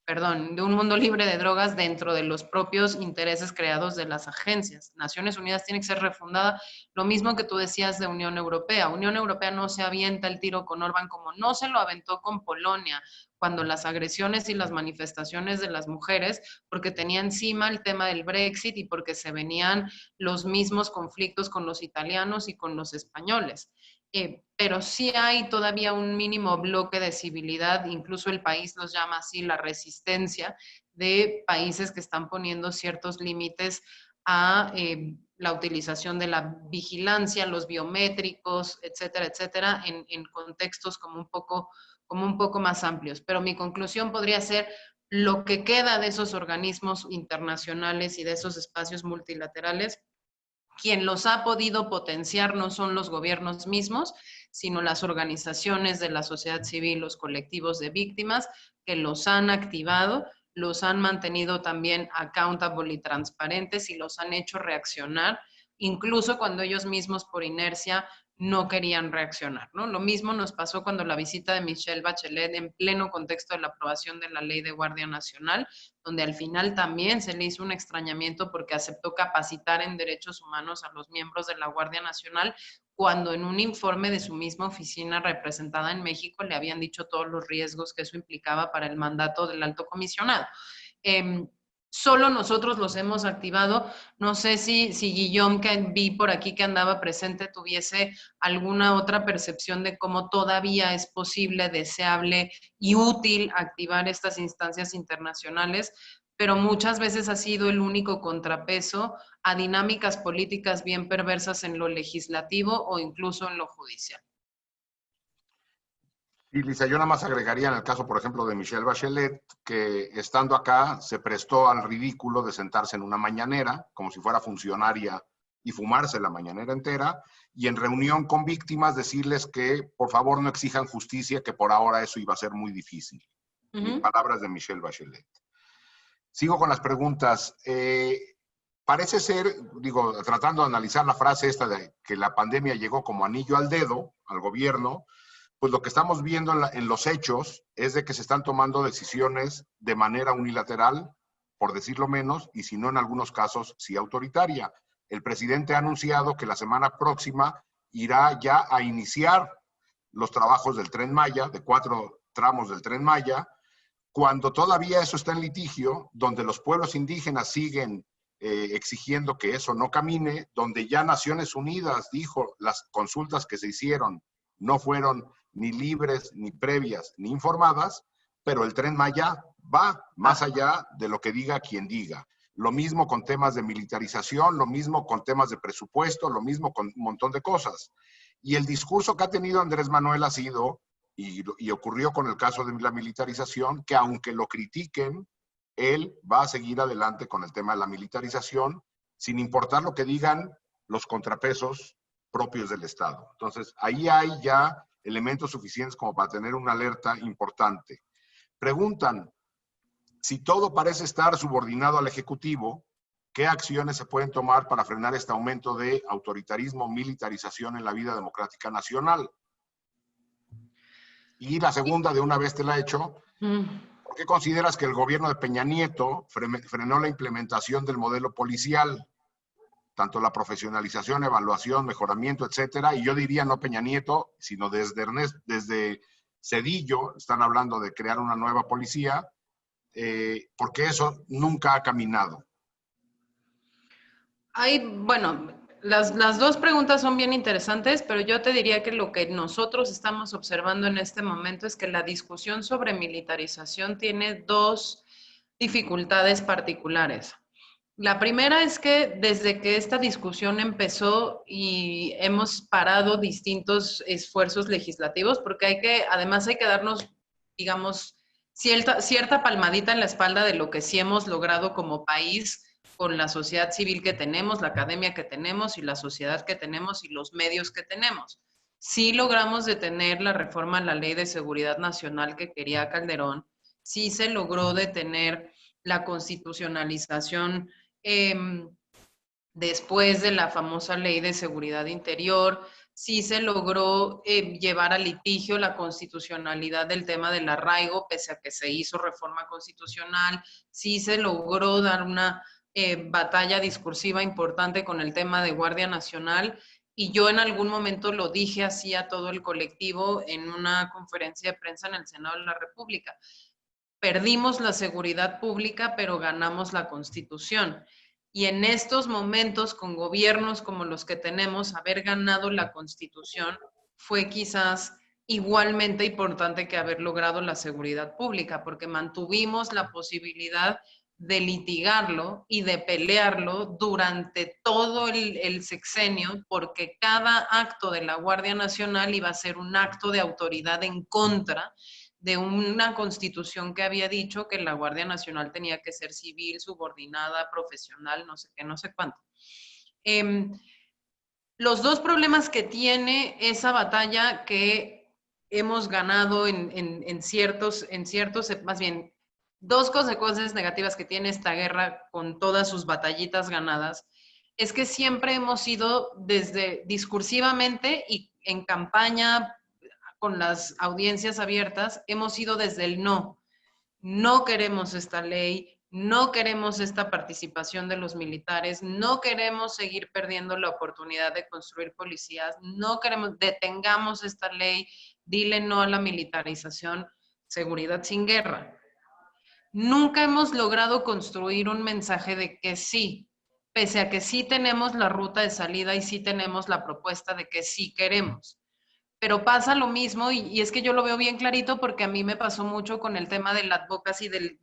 C: de un mundo libre de drogas dentro de los propios intereses creados de las agencias. Naciones Unidas tiene que ser refundada, lo mismo que tú decías de Unión Europea. Unión Europea no se avienta el tiro con Orbán como no se lo aventó con Polonia, cuando las agresiones y las manifestaciones de las mujeres, porque tenía encima el tema del Brexit y porque se venían los mismos conflictos con los italianos y con los españoles. Pero sí hay todavía un mínimo bloque de civilidad, incluso el país los llama así, la resistencia de países que están poniendo ciertos límites a la utilización de la vigilancia, los biométricos, etcétera, etcétera, en contextos como un poco más amplios. Pero mi conclusión podría ser lo que queda de esos organismos internacionales y de esos espacios multilaterales. Quien los ha podido potenciar no son los gobiernos mismos, sino las organizaciones de la sociedad civil, los colectivos de víctimas que los han activado, los han mantenido también accountable y transparentes y los han hecho reaccionar, incluso cuando ellos mismos por inercia no querían reaccionar, ¿no? Lo mismo nos pasó cuando la visita de Michelle Bachelet en pleno contexto de la aprobación de la Ley de Guardia Nacional, donde al final también se le hizo un extrañamiento porque aceptó capacitar en derechos humanos a los miembros de la Guardia Nacional, cuando en un informe de su misma oficina representada en México le habían dicho todos los riesgos que eso implicaba para el mandato del alto comisionado. Solo nosotros los hemos activado. No sé si Guillaume, que vi por aquí que andaba presente, tuviese alguna otra percepción de cómo todavía es posible, deseable y útil activar estas instancias internacionales, pero muchas veces ha sido el único contrapeso a dinámicas políticas bien perversas en lo legislativo o incluso en lo judicial.
B: Y Lisa, yo nada más agregaría en el caso, por ejemplo, de Michelle Bachelet, que estando acá se prestó al ridículo de sentarse en una mañanera, como si fuera funcionaria, y fumarse la mañanera entera, y en reunión con víctimas decirles que por favor no exijan justicia, que por ahora eso iba a ser muy difícil. Palabras de Michelle Bachelet. Sigo con las preguntas. Parece ser, digo, tratando de analizar la frase esta de que la pandemia llegó como anillo al dedo al gobierno, pues lo que estamos viendo en los hechos es de que se están tomando decisiones de manera unilateral, por decirlo menos, y si no en algunos casos, sí autoritaria. El presidente ha anunciado que la semana próxima irá ya a iniciar los trabajos del Tren Maya, de 4 tramos del Tren Maya, cuando todavía eso está en litigio, donde los pueblos indígenas siguen exigiendo que eso no camine, donde ya Naciones Unidas dijo las consultas que se hicieron no fueron ni libres, ni previas, ni informadas, pero el Tren Maya va más allá de lo que diga quien diga. Lo mismo con temas de militarización, lo mismo con temas de presupuesto, lo mismo con un montón de cosas. Y el discurso que ha tenido Andrés Manuel ha sido, y ocurrió con el caso de la militarización, que aunque lo critiquen, él va a seguir adelante con el tema de la militarización, sin importar lo que digan los contrapesos propios del Estado. Entonces, ahí hay ya elementos suficientes como para tener una alerta importante. Preguntan, si todo parece estar subordinado al Ejecutivo, ¿qué acciones se pueden tomar para frenar este aumento de autoritarismo, militarización en la vida democrática nacional? Y la segunda, de una vez te la he hecho, ¿por qué consideras que el gobierno de Peña Nieto frenó la implementación del modelo policial? Tanto la profesionalización, evaluación, mejoramiento, etcétera, y yo diría no Peña Nieto, sino desde Zedillo, están hablando de crear una nueva policía, porque eso nunca ha caminado.
C: Bueno, las dos preguntas son bien interesantes, pero yo te diría que lo que nosotros estamos observando en este momento es que la discusión sobre militarización tiene dos dificultades particulares. La primera es que desde que esta discusión empezó y hemos parado distintos esfuerzos legislativos, porque además hay que darnos, digamos, cierta palmadita en la espalda de lo que sí hemos logrado como país con la sociedad civil que tenemos, la academia que tenemos y la sociedad que tenemos y los medios que tenemos. Sí logramos detener la reforma a la Ley de Seguridad Nacional que quería Calderón, sí se logró detener la constitucionalización después de la famosa Ley de Seguridad Interior, sí se logró llevar a litigio la constitucionalidad del tema del arraigo, pese a que se hizo reforma constitucional, sí se logró dar una batalla discursiva importante con el tema de Guardia Nacional, y yo en algún momento lo dije así a todo el colectivo en una conferencia de prensa en el Senado de la República. Perdimos la seguridad pública, pero ganamos la Constitución. Y en estos momentos, con gobiernos como los que tenemos, haber ganado la Constitución fue quizás igualmente importante que haber logrado la seguridad pública, porque mantuvimos la posibilidad de litigarlo y de pelearlo durante todo el sexenio, porque cada acto de la Guardia Nacional iba a ser un acto de autoridad en contra de una constitución que había dicho que la Guardia Nacional tenía que ser civil, subordinada, profesional, no sé qué, no sé cuánto. Los dos problemas que tiene esa batalla que hemos ganado en ciertos, más bien, dos consecuencias negativas que tiene esta guerra con todas sus batallitas ganadas, es que siempre hemos sido desde discursivamente y en campaña con las audiencias abiertas, hemos ido desde el no. No queremos esta ley, no queremos esta participación de los militares, no queremos seguir perdiendo la oportunidad de construir policías, no queremos, detengamos esta ley, dile no a la militarización, seguridad sin guerra. Nunca hemos logrado construir un mensaje de que sí, pese a que sí tenemos la ruta de salida y sí tenemos la propuesta de que sí queremos. Pero pasa lo mismo, y es que yo lo veo bien clarito porque a mí me pasó mucho con el tema del advocacy, de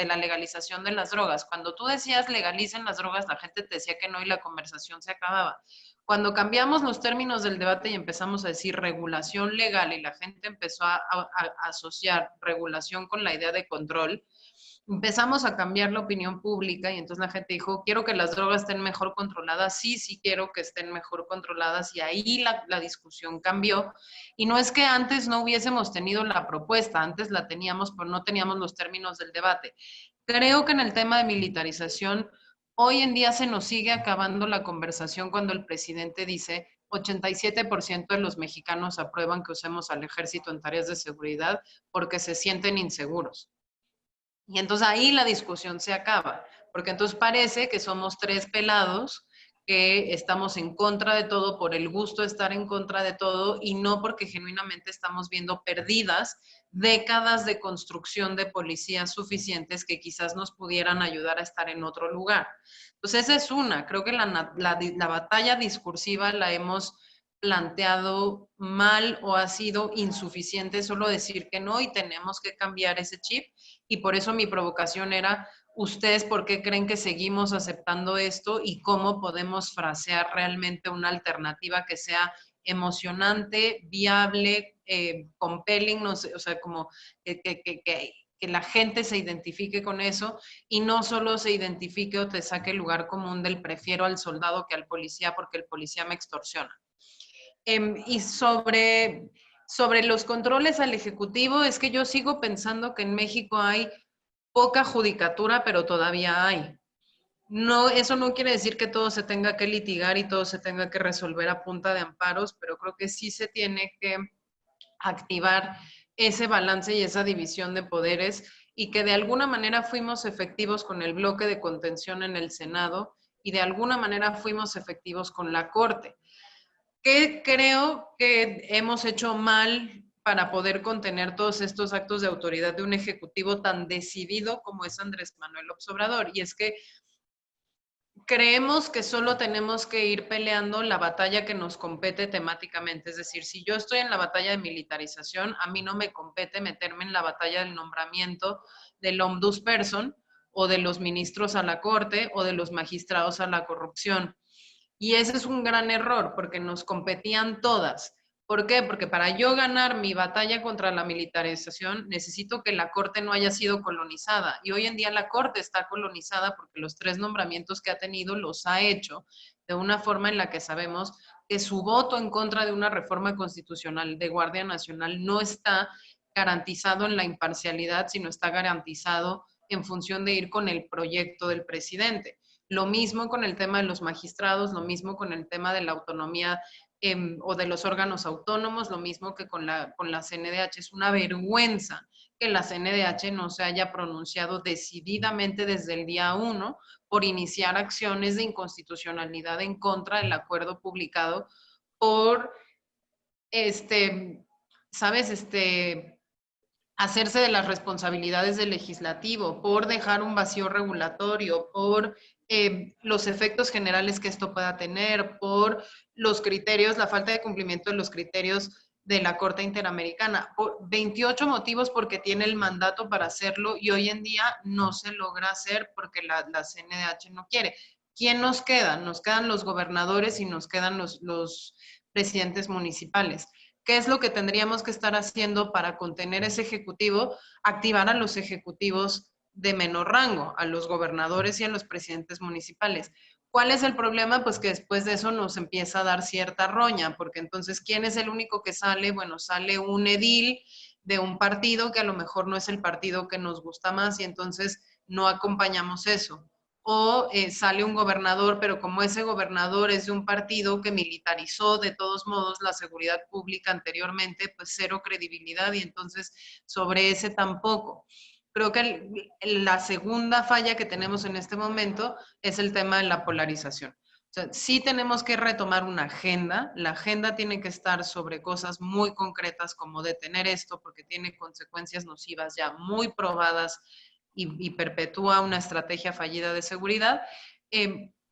C: la legalización de las drogas. Cuando tú decías legalicen las drogas, la gente te decía que no y la conversación se acababa. Cuando cambiamos los términos del debate y empezamos a decir regulación legal y la gente empezó a asociar regulación con la idea de control, empezamos a cambiar la opinión pública y entonces la gente dijo, quiero que las drogas estén mejor controladas, sí quiero que estén mejor controladas, y ahí la discusión cambió. Y no es que antes no hubiésemos tenido la propuesta, antes la teníamos, pero no teníamos los términos del debate. Creo que en el tema de militarización, hoy en día se nos sigue acabando la conversación cuando el presidente dice 87% de los mexicanos aprueban que usemos al ejército en tareas de seguridad porque se sienten inseguros. Y entonces ahí la discusión se acaba, porque entonces parece que somos tres pelados que estamos en contra de todo por el gusto de estar en contra de todo y no porque genuinamente estamos viendo perdidas décadas de construcción de policías suficientes que quizás nos pudieran ayudar a estar en otro lugar. Entonces esa es una, creo que la batalla discursiva la hemos planteado mal o ha sido insuficiente solo decir que no y tenemos que cambiar ese chip. Y por eso mi provocación era, ¿ustedes por qué creen que seguimos aceptando esto y cómo podemos frasear realmente una alternativa que sea emocionante, viable, compelling, no sé, o sea, como que la gente se identifique con eso y no solo se identifique o te saque el lugar común del prefiero al soldado que al policía porque el policía me extorsiona? Y sobre los controles al Ejecutivo, es que yo sigo pensando que en México hay poca judicatura, pero todavía hay. No, eso no quiere decir que todo se tenga que litigar y todo se tenga que resolver a punta de amparos, pero creo que sí se tiene que activar ese balance y esa división de poderes y que de alguna manera fuimos efectivos con el bloque de contención en el Senado y de alguna manera fuimos efectivos con la Corte. ¿Qué creo que hemos hecho mal para poder contener todos estos actos de autoridad de un ejecutivo tan decidido como es Andrés Manuel López Obrador? Y es que creemos que solo tenemos que ir peleando la batalla que nos compete temáticamente. Es decir, si yo estoy en la batalla de militarización, a mí no me compete meterme en la batalla del nombramiento del ombudsperson o de los ministros a la Corte o de los magistrados a la corrupción. Y ese es un gran error, porque nos competían todas. ¿Por qué? Porque para yo ganar mi batalla contra la militarización, necesito que la Corte no haya sido colonizada. Y hoy en día la Corte está colonizada porque los 3 nombramientos que ha tenido los ha hecho de una forma en la que sabemos que su voto en contra de una reforma constitucional de Guardia Nacional no está garantizado en la imparcialidad, sino está garantizado en función de ir con el proyecto del presidente. Lo mismo con el tema de los magistrados, lo mismo con el tema de la autonomía o de los órganos autónomos, lo mismo que con la CNDH. Es una vergüenza que la CNDH no se haya pronunciado decididamente desde el día 1 por iniciar acciones de inconstitucionalidad en contra del acuerdo publicado por, ¿sabes? Hacerse de las responsabilidades del legislativo, por dejar un vacío regulatorio, por los efectos generales que esto pueda tener, por los criterios, la falta de cumplimiento de los criterios de la Corte Interamericana, por 28 motivos porque tiene el mandato para hacerlo y hoy en día no se logra hacer porque la CNDH no quiere. ¿Quién nos queda? Nos quedan los gobernadores y nos quedan los presidentes municipales. ¿Qué es lo que tendríamos que estar haciendo para contener ese ejecutivo? Activar a los ejecutivos de menor rango, a los gobernadores y a los presidentes municipales. ¿Cuál es el problema? Pues que después de eso nos empieza a dar cierta roña, porque entonces, ¿quién es el único que sale? Bueno, sale un edil de un partido que a lo mejor no es el partido que nos gusta más y entonces no acompañamos eso. O sale un gobernador, pero como ese gobernador es de un partido que militarizó de todos modos la seguridad pública anteriormente, pues cero credibilidad y entonces sobre ese tampoco. Creo que la segunda falla que tenemos en este momento es el tema de la polarización. O sea, sí tenemos que retomar una agenda. La agenda tiene que estar sobre cosas muy concretas como detener esto porque tiene consecuencias nocivas ya muy probadas y perpetúa una estrategia fallida de seguridad,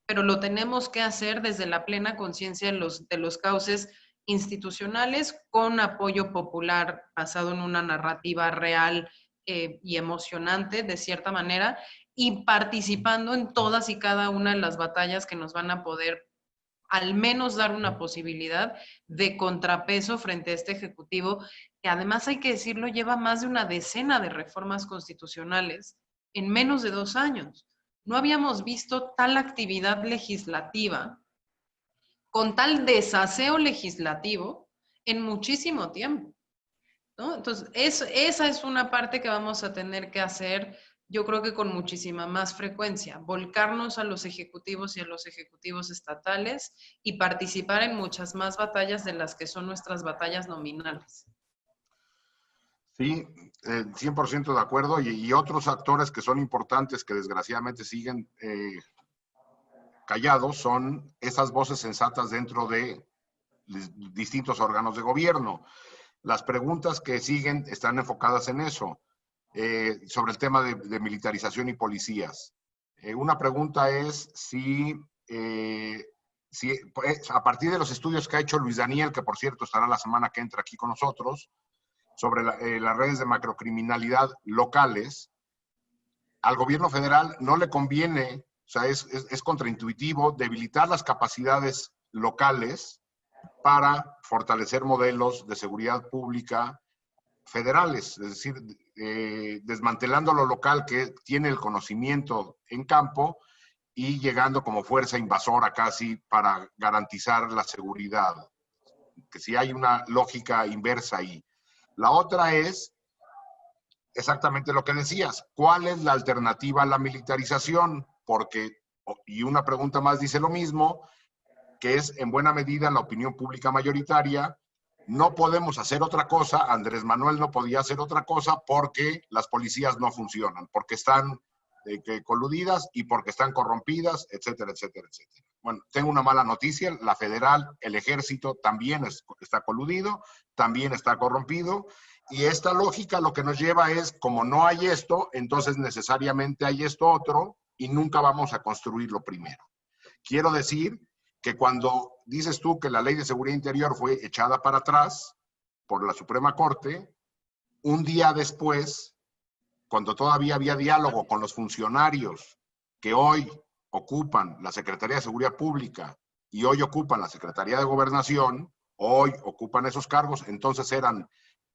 C: pero lo tenemos que hacer desde la plena conciencia de los cauces institucionales con apoyo popular basado en una narrativa real y emocionante de cierta manera y participando en todas y cada una de las batallas que nos van a poder al menos dar una posibilidad de contrapeso frente a este Ejecutivo, que además hay que decirlo, lleva más de una decena de reformas constitucionales en menos de 2 años. No habíamos visto tal actividad legislativa, con tal desaseo legislativo, en muchísimo tiempo, ¿no? Entonces, esa es una parte que vamos a tener que hacer, yo creo que con muchísima más frecuencia, volcarnos a los ejecutivos y a los ejecutivos estatales y participar en muchas más batallas de las que son nuestras batallas nominales.
B: Sí, 100% de acuerdo. Y otros actores que son importantes, que desgraciadamente siguen callados, son esas voces sensatas dentro de distintos órganos de gobierno. Las preguntas que siguen están enfocadas en eso, sobre el tema de militarización y policías. Una pregunta es si a partir de los estudios que ha hecho Luis Daniel, que por cierto estará la semana que entra aquí con nosotros, sobre las redes de macrocriminalidad locales, al gobierno federal no le conviene, o sea, es contraintuitivo debilitar las capacidades locales para fortalecer modelos de seguridad pública federales, es decir, desmantelando lo local que tiene el conocimiento en campo y llegando como fuerza invasora casi para garantizar la seguridad, que si hay una lógica inversa ahí. La otra es exactamente lo que decías, ¿cuál es la alternativa a la militarización? Porque, y una pregunta más dice lo mismo, que es en buena medida la opinión pública mayoritaria. No podemos hacer otra cosa, Andrés Manuel no podía hacer otra cosa porque las policías no funcionan, porque están coludidas y porque están corrompidas, etcétera, etcétera, etcétera. Bueno, tengo una mala noticia, la federal, el ejército también está coludido, también está corrompido, y esta lógica lo que nos lleva es, como no hay esto, entonces necesariamente hay esto otro, y nunca vamos a construir lo primero. Quiero decir que cuando dices tú que la Ley de Seguridad Interior fue echada para atrás por la Suprema Corte, un día después, cuando todavía había diálogo con los funcionarios que hoy ocupan la Secretaría de Seguridad Pública y hoy ocupan la Secretaría de Gobernación, hoy ocupan esos cargos, entonces eran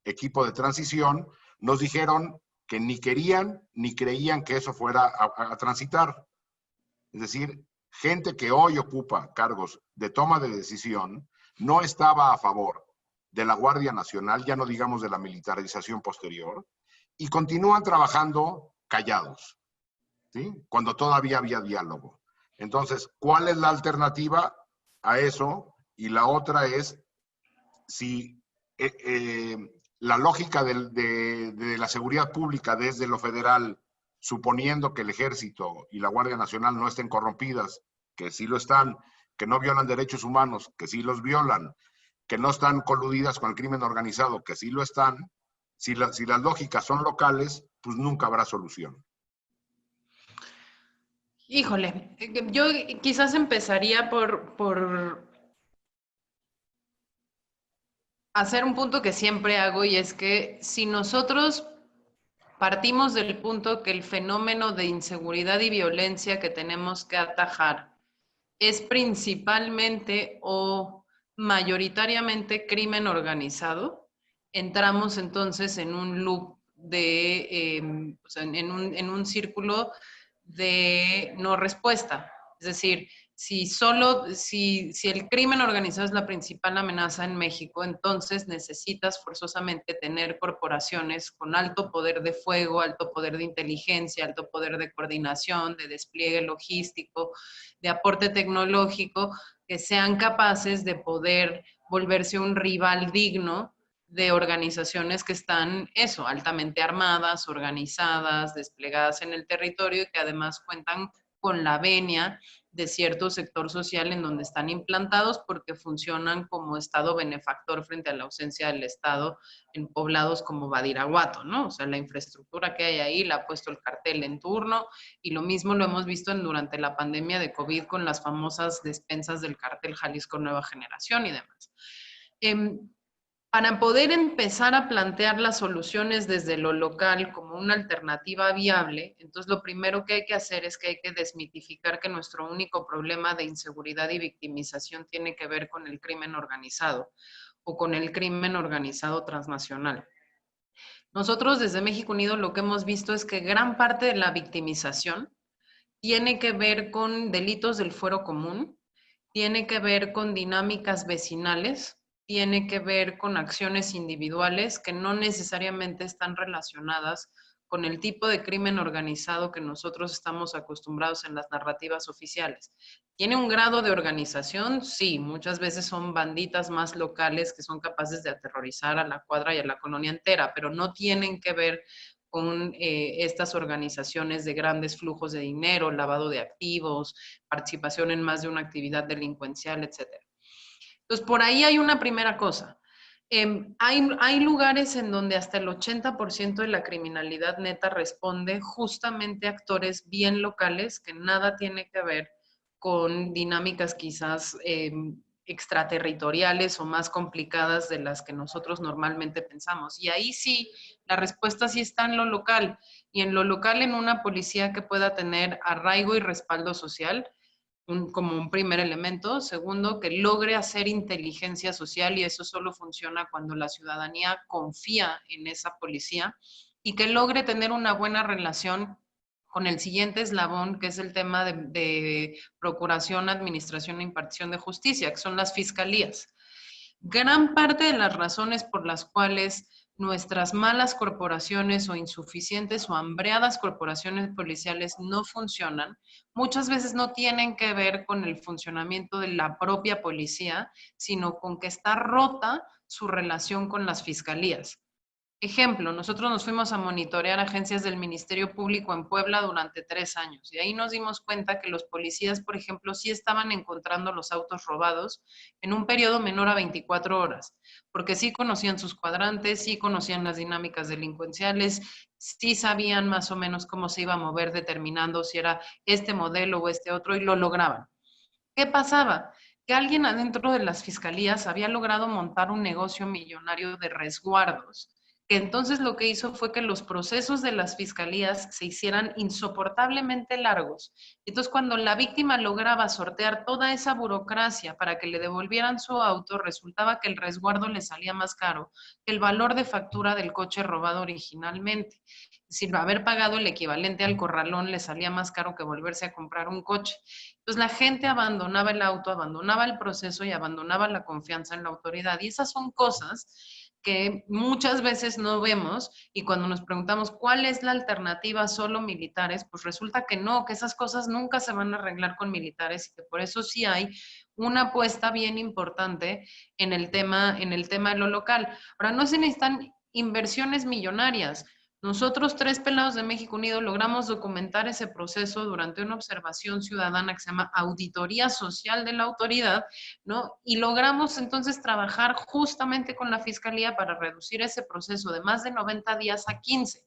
B: equipo de transición, nos dijeron que ni querían ni creían que eso fuera a transitar. Es decir, gente que hoy ocupa cargos de toma de decisión no estaba a favor de la Guardia Nacional, ya no digamos de la militarización posterior, y continúan trabajando callados, ¿sí? Cuando todavía había diálogo. Entonces, ¿cuál es la alternativa a eso? Y la otra es si la lógica de la seguridad pública desde lo federal, suponiendo que el Ejército y la Guardia Nacional no estén corrompidas, que sí lo están, que no violan derechos humanos, que sí los violan, que no están coludidas con el crimen organizado, que sí lo están, si las lógicas son locales, pues nunca habrá solución.
C: Híjole, yo quizás empezaría por hacer un punto que siempre hago, y es que si nosotros partimos del punto que el fenómeno de inseguridad y violencia que tenemos que atajar es principalmente o mayoritariamente crimen organizado, entramos entonces en un loop o sea, en un círculo de no respuesta. Es decir, si el crimen organizado es la principal amenaza en México, entonces necesitas forzosamente tener corporaciones con alto poder de fuego, alto poder de inteligencia, alto poder de coordinación, de despliegue logístico, de aporte tecnológico, que sean capaces de poder volverse un rival digno de organizaciones que están, altamente armadas, organizadas, desplegadas en el territorio y que además cuentan con la venia de cierto sector social en donde están implantados porque funcionan como Estado benefactor frente a la ausencia del Estado en poblados como Badiraguato, ¿no? O sea, la infraestructura que hay ahí la ha puesto el cartel en turno, y lo mismo lo hemos visto durante la pandemia de COVID con las famosas despensas del cartel Jalisco Nueva Generación y demás. Para poder empezar a plantear las soluciones desde lo local como una alternativa viable, entonces lo primero que hay que hacer es que hay que desmitificar que nuestro único problema de inseguridad y victimización tiene que ver con el crimen organizado o con el crimen organizado transnacional. Nosotros desde México Unido lo que hemos visto es que gran parte de la victimización tiene que ver con delitos del fuero común, tiene que ver con dinámicas vecinales, tiene que ver con acciones individuales que no necesariamente están relacionadas con el tipo de crimen organizado que nosotros estamos acostumbrados en las narrativas oficiales. ¿Tiene un grado de organización? Sí, muchas veces son banditas más locales que son capaces de aterrorizar a la cuadra y a la colonia entera, pero no tienen que ver con estas organizaciones de grandes flujos de dinero, lavado de activos, participación en más de una actividad delincuencial, etc. Entonces, por ahí hay una primera cosa. Hay lugares en donde hasta el 80% de la criminalidad neta responde justamente a actores bien locales que nada tiene que ver con dinámicas quizás extraterritoriales o más complicadas de las que nosotros normalmente pensamos. Y ahí sí, la respuesta sí está en lo local, y en lo local en una policía que pueda tener arraigo y respaldo social, como un primer elemento. Segundo, que logre hacer inteligencia social, y eso solo funciona cuando la ciudadanía confía en esa policía, y que logre tener una buena relación con el siguiente eslabón, que es el tema de procuración, administración e impartición de justicia, que son las fiscalías. Gran parte de las razones por las cuales nuestras malas corporaciones o insuficientes o hambreadas corporaciones policiales no funcionan, muchas veces no tienen que ver con el funcionamiento de la propia policía, sino con que está rota su relación con las fiscalías. Ejemplo, nosotros nos fuimos a monitorear agencias del Ministerio Público en Puebla durante 3 años, y ahí nos dimos cuenta que los policías, por ejemplo, sí estaban encontrando los autos robados en un periodo menor a 24 horas, porque sí conocían sus cuadrantes, sí conocían las dinámicas delincuenciales, sí sabían más o menos cómo se iba a mover determinando si era este modelo o este otro, y lo lograban. ¿Qué pasaba? Que alguien adentro de las fiscalías había logrado montar un negocio millonario de resguardos, que entonces lo que hizo fue que los procesos de las fiscalías se hicieran insoportablemente largos. Entonces, cuando la víctima lograba sortear toda esa burocracia para que le devolvieran su auto, resultaba que el resguardo le salía más caro que el valor de factura del coche robado originalmente. Es decir, haber pagado el equivalente al corralón le salía más caro que volverse a comprar un coche. Entonces, la gente abandonaba el auto, abandonaba el proceso y abandonaba la confianza en la autoridad. Y esas son cosas que muchas veces no vemos, y cuando nos preguntamos cuál es la alternativa, solo militares, pues resulta que no, que esas cosas nunca se van a arreglar con militares, y que por eso sí hay una apuesta bien importante en el tema de lo local. Ahora, no se necesitan inversiones millonarias. Nosotros, Tres Pelados de México Unido, logramos documentar ese proceso durante una observación ciudadana que se llama Auditoría Social de la Autoridad, ¿no? Y logramos entonces trabajar justamente con la Fiscalía para reducir ese proceso de más de 90 días a 15.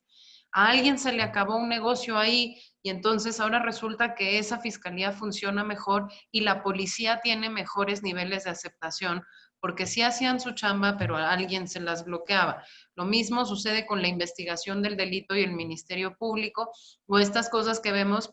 C: A alguien se le acabó un negocio ahí y entonces ahora resulta que esa fiscalía funciona mejor y la policía tiene mejores niveles de aceptación porque sí hacían su chamba, pero a alguien se las bloqueaba. Lo mismo sucede con la investigación del delito y el Ministerio Público o estas cosas que vemos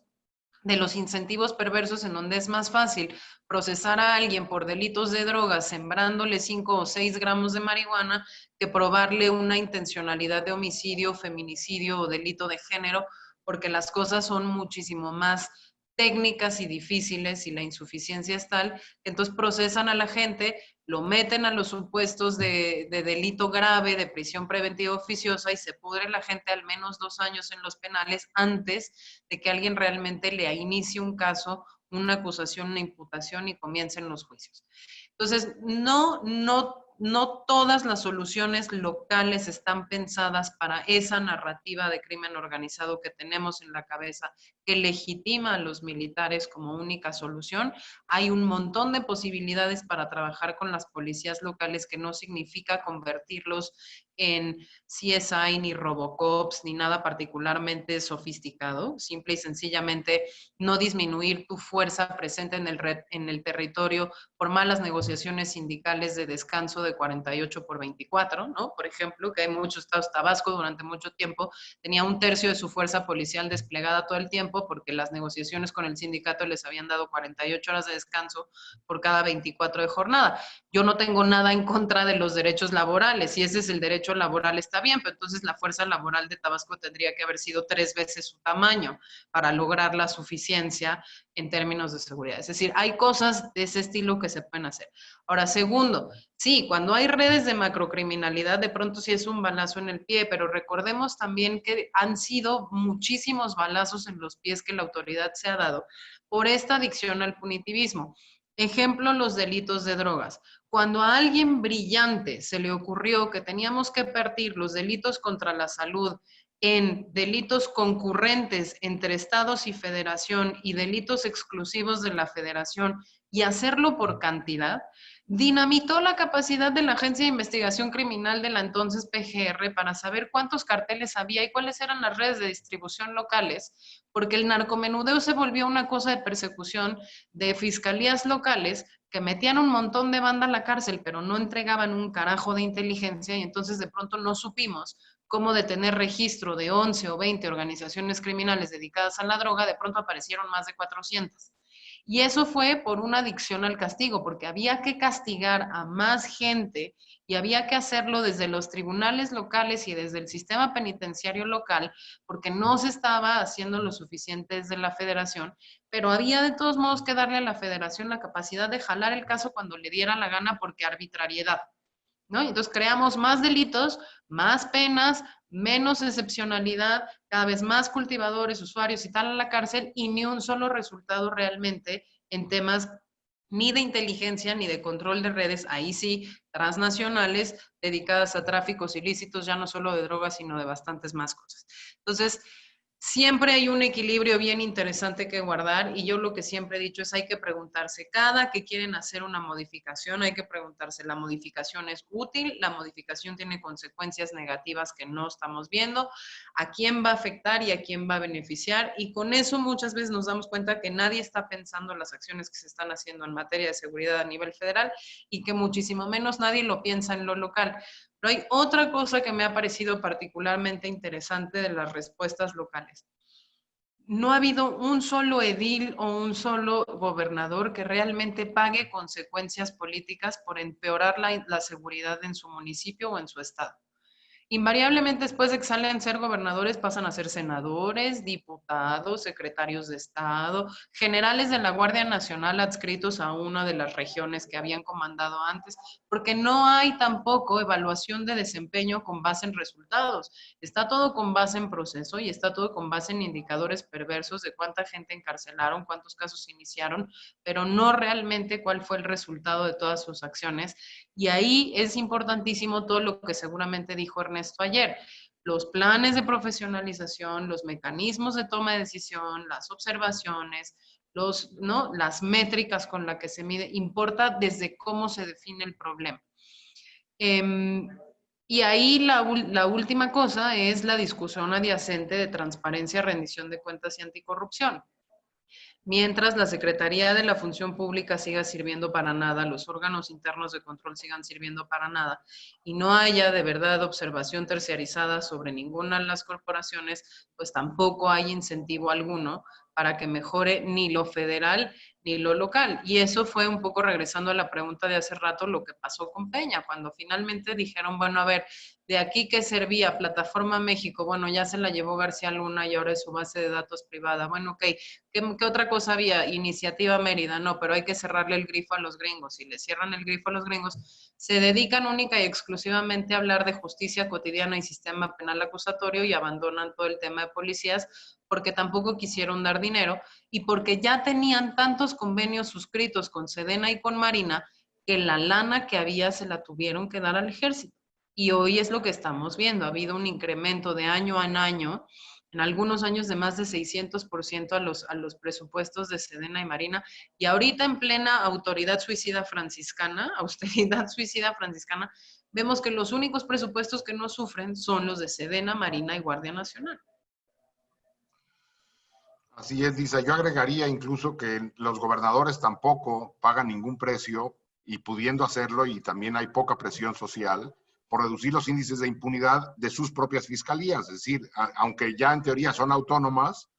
C: de los incentivos perversos en donde es más fácil procesar a alguien por delitos de drogas sembrándole 5 o 6 gramos de marihuana que probarle una intencionalidad de homicidio, feminicidio o delito de género, porque las cosas son muchísimo más técnicas y difíciles y la insuficiencia es tal que entonces procesan a la gente, lo meten a los supuestos de delito grave, de prisión preventiva oficiosa y se pudre la gente al menos 2 años en los penales antes de que alguien realmente le inicie un caso, una acusación, una imputación y comiencen los juicios. Entonces, no todas las soluciones locales están pensadas para esa narrativa de crimen organizado que tenemos en la cabeza, que legitima a los militares como única solución. Hay un montón de posibilidades para trabajar con las policías locales que no significa convertirlos en CSI, ni Robocops, ni nada particularmente sofisticado. Simple y sencillamente no disminuir tu fuerza presente en el territorio por malas negociaciones sindicales de descanso de 48 por 24, ¿no? Por ejemplo, que hay muchos estados, Tabasco durante mucho tiempo tenía 1/3 de su fuerza policial desplegada todo el tiempo porque las negociaciones con el sindicato les habían dado 48 horas de descanso por cada 24 de jornada. Yo no tengo nada en contra de los derechos laborales, si ese es el derecho laboral está bien, pero entonces la fuerza laboral de Tabasco tendría que haber sido 3 veces su tamaño para lograr la suficiencia en términos de seguridad. Es decir, hay cosas de ese estilo que se pueden hacer. Ahora, segundo, sí, cuando hay redes de macrocriminalidad, de pronto sí es un balazo en el pie, pero recordemos también que han sido muchísimos balazos en los pies que la autoridad se ha dado por esta adicción al punitivismo. Ejemplo, los delitos de drogas. Cuando a alguien brillante se le ocurrió que teníamos que partir los delitos contra la salud en delitos concurrentes entre estados y federación y delitos exclusivos de la federación y hacerlo por cantidad, dinamitó la capacidad de la Agencia de Investigación Criminal de la entonces PGR para saber cuántos carteles había y cuáles eran las redes de distribución locales, porque el narcomenudeo se volvió una cosa de persecución de fiscalías locales que metían un montón de banda a la cárcel, pero no entregaban un carajo de inteligencia y entonces de pronto no supimos cómo de tener registro de 11 o 20 organizaciones criminales dedicadas a la droga, de pronto aparecieron más de 400. Y eso fue por una adicción al castigo, porque había que castigar a más gente y había que hacerlo desde los tribunales locales y desde el sistema penitenciario local, porque no se estaba haciendo lo suficiente desde la federación, pero había de todos modos que darle a la federación la capacidad de jalar el caso cuando le diera la gana, porque arbitrariedad, ¿no? Entonces creamos más delitos, más penas, menos excepcionalidad, cada vez más cultivadores, usuarios y tal a la cárcel y ni un solo resultado realmente en temas ni de inteligencia ni de control de redes, ahí sí, transnacionales, dedicadas a tráficos ilícitos, ya no solo de drogas, sino de bastantes más cosas. Entonces, siempre hay un equilibrio bien interesante que guardar y yo lo que siempre he dicho es hay que preguntarse, cada que quieren hacer una modificación, hay que preguntarse, ¿la modificación es útil? ¿La modificación tiene consecuencias negativas que no estamos viendo? ¿A quién va a afectar y a quién va a beneficiar? Y con eso muchas veces nos damos cuenta que nadie está pensando en las acciones que se están haciendo en materia de seguridad a nivel federal y que muchísimo menos nadie lo piensa en lo local. Pero hay otra cosa que me ha parecido particularmente interesante de las respuestas locales. No ha habido un solo edil o un solo gobernador que realmente pague consecuencias políticas por empeorar la seguridad en su municipio o en su estado. Invariablemente después de que salen a ser gobernadores pasan a ser senadores, diputados, secretarios de Estado, generales de la Guardia Nacional adscritos a una de las regiones que habían comandado antes, porque no hay tampoco evaluación de desempeño con base en resultados. Está todo con base en proceso y está todo con base en indicadores perversos de cuánta gente encarcelaron, cuántos casos iniciaron, pero no realmente cuál fue el resultado de todas sus acciones. Y ahí es importantísimo todo lo que seguramente dijo Ernesto ayer. Los planes de profesionalización, los mecanismos de toma de decisión, las observaciones, ¿no? Las métricas con las que se mide, importa desde cómo se define el problema. Y ahí la última cosa es la discusión adyacente de transparencia, rendición de cuentas y anticorrupción. Mientras la Secretaría de la Función Pública siga sirviendo para nada, los órganos internos de control sigan sirviendo para nada, y no haya de verdad observación terciarizada sobre ninguna de las corporaciones, pues tampoco hay incentivo alguno para que mejore ni lo federal ni lo local. Y eso fue un poco, regresando a la pregunta de hace rato, lo que pasó con Peña, cuando finalmente dijeron, bueno, a ver, de aquí que servía Plataforma México, bueno, ya se la llevó García Luna y ahora es su base de datos privada. Bueno, ok, ¿qué otra cosa había? Iniciativa Mérida, no, pero hay que cerrarle el grifo a los gringos. Si le cierran el grifo a los gringos, se dedican única y exclusivamente a hablar de justicia cotidiana y sistema penal acusatorio y abandonan todo el tema de policías porque tampoco quisieron dar dinero y porque ya tenían tantos convenios suscritos con Sedena y con Marina que la lana que había se la tuvieron que dar al ejército. Y hoy es lo que estamos viendo. Ha habido un incremento de año en año, en algunos años de más de 600% a los presupuestos de Sedena y Marina. Y ahorita en plena autoridad suicida franciscana, austeridad suicida franciscana, vemos que los únicos presupuestos que no sufren son los de Sedena, Marina y Guardia Nacional.
B: Así es, Lisa. Yo agregaría incluso que los gobernadores tampoco pagan ningún precio y pudiendo hacerlo, y también hay poca presión social, por reducir los índices de impunidad de sus propias fiscalías. Es decir, aunque ya en teoría son autónomas,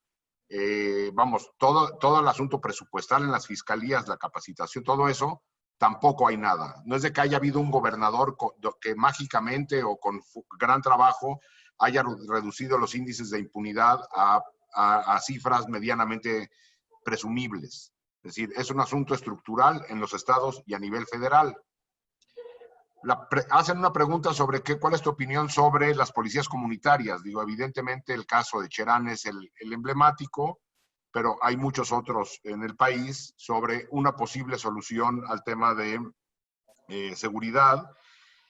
B: vamos, todo el asunto presupuestal en las fiscalías, la capacitación, todo eso, tampoco hay nada. No es de que haya habido un gobernador que mágicamente o con gran trabajo haya reducido los índices de impunidad a cifras medianamente presumibles. Es decir, es un asunto estructural en los estados y a nivel federal. Hacen una pregunta sobre cuál es tu opinión sobre las policías comunitarias. Digo, evidentemente el caso de Cherán es el emblemático, pero hay muchos otros en el país sobre una posible solución al tema de seguridad.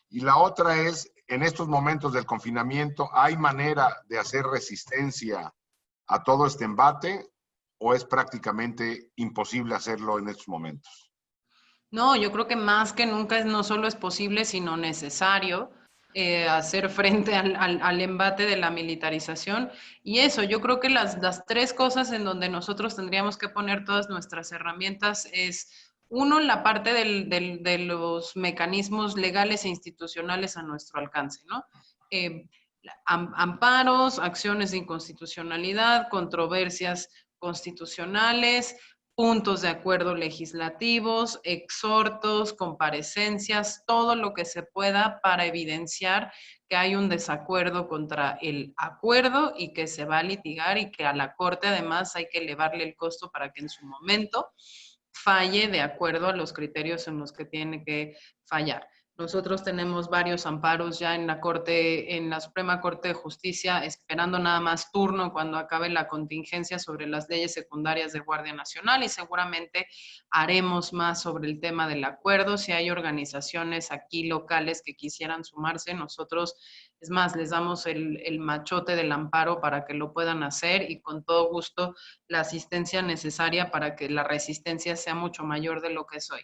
B: Y la otra es, en estos momentos del confinamiento, ¿hay manera de hacer resistencia a todo este embate o es prácticamente imposible hacerlo en estos momentos?
C: No, yo creo que más que nunca no solo es posible, sino necesario hacer frente al embate de la militarización. Y eso, yo creo que las tres cosas en donde nosotros tendríamos que poner todas nuestras herramientas es, uno, la parte de los mecanismos legales e institucionales a nuestro alcance, ¿no? Amparos, acciones de inconstitucionalidad, controversias constitucionales, puntos de acuerdo legislativos, exhortos, comparecencias, todo lo que se pueda para evidenciar que hay un desacuerdo contra el acuerdo y que se va a litigar y que a la Corte además hay que elevarle el costo para que en su momento falle de acuerdo a los criterios en los que tiene que fallar. Nosotros tenemos varios amparos ya en la Corte, en la Suprema Corte de Justicia, esperando nada más turno cuando acabe la contingencia sobre las leyes secundarias de Guardia Nacional y seguramente haremos más sobre el tema del acuerdo. Si hay organizaciones aquí locales que quisieran sumarse, nosotros, es más, les damos el machote del amparo para que lo puedan hacer y con todo gusto la asistencia necesaria para que la resistencia sea mucho mayor de lo que es hoy.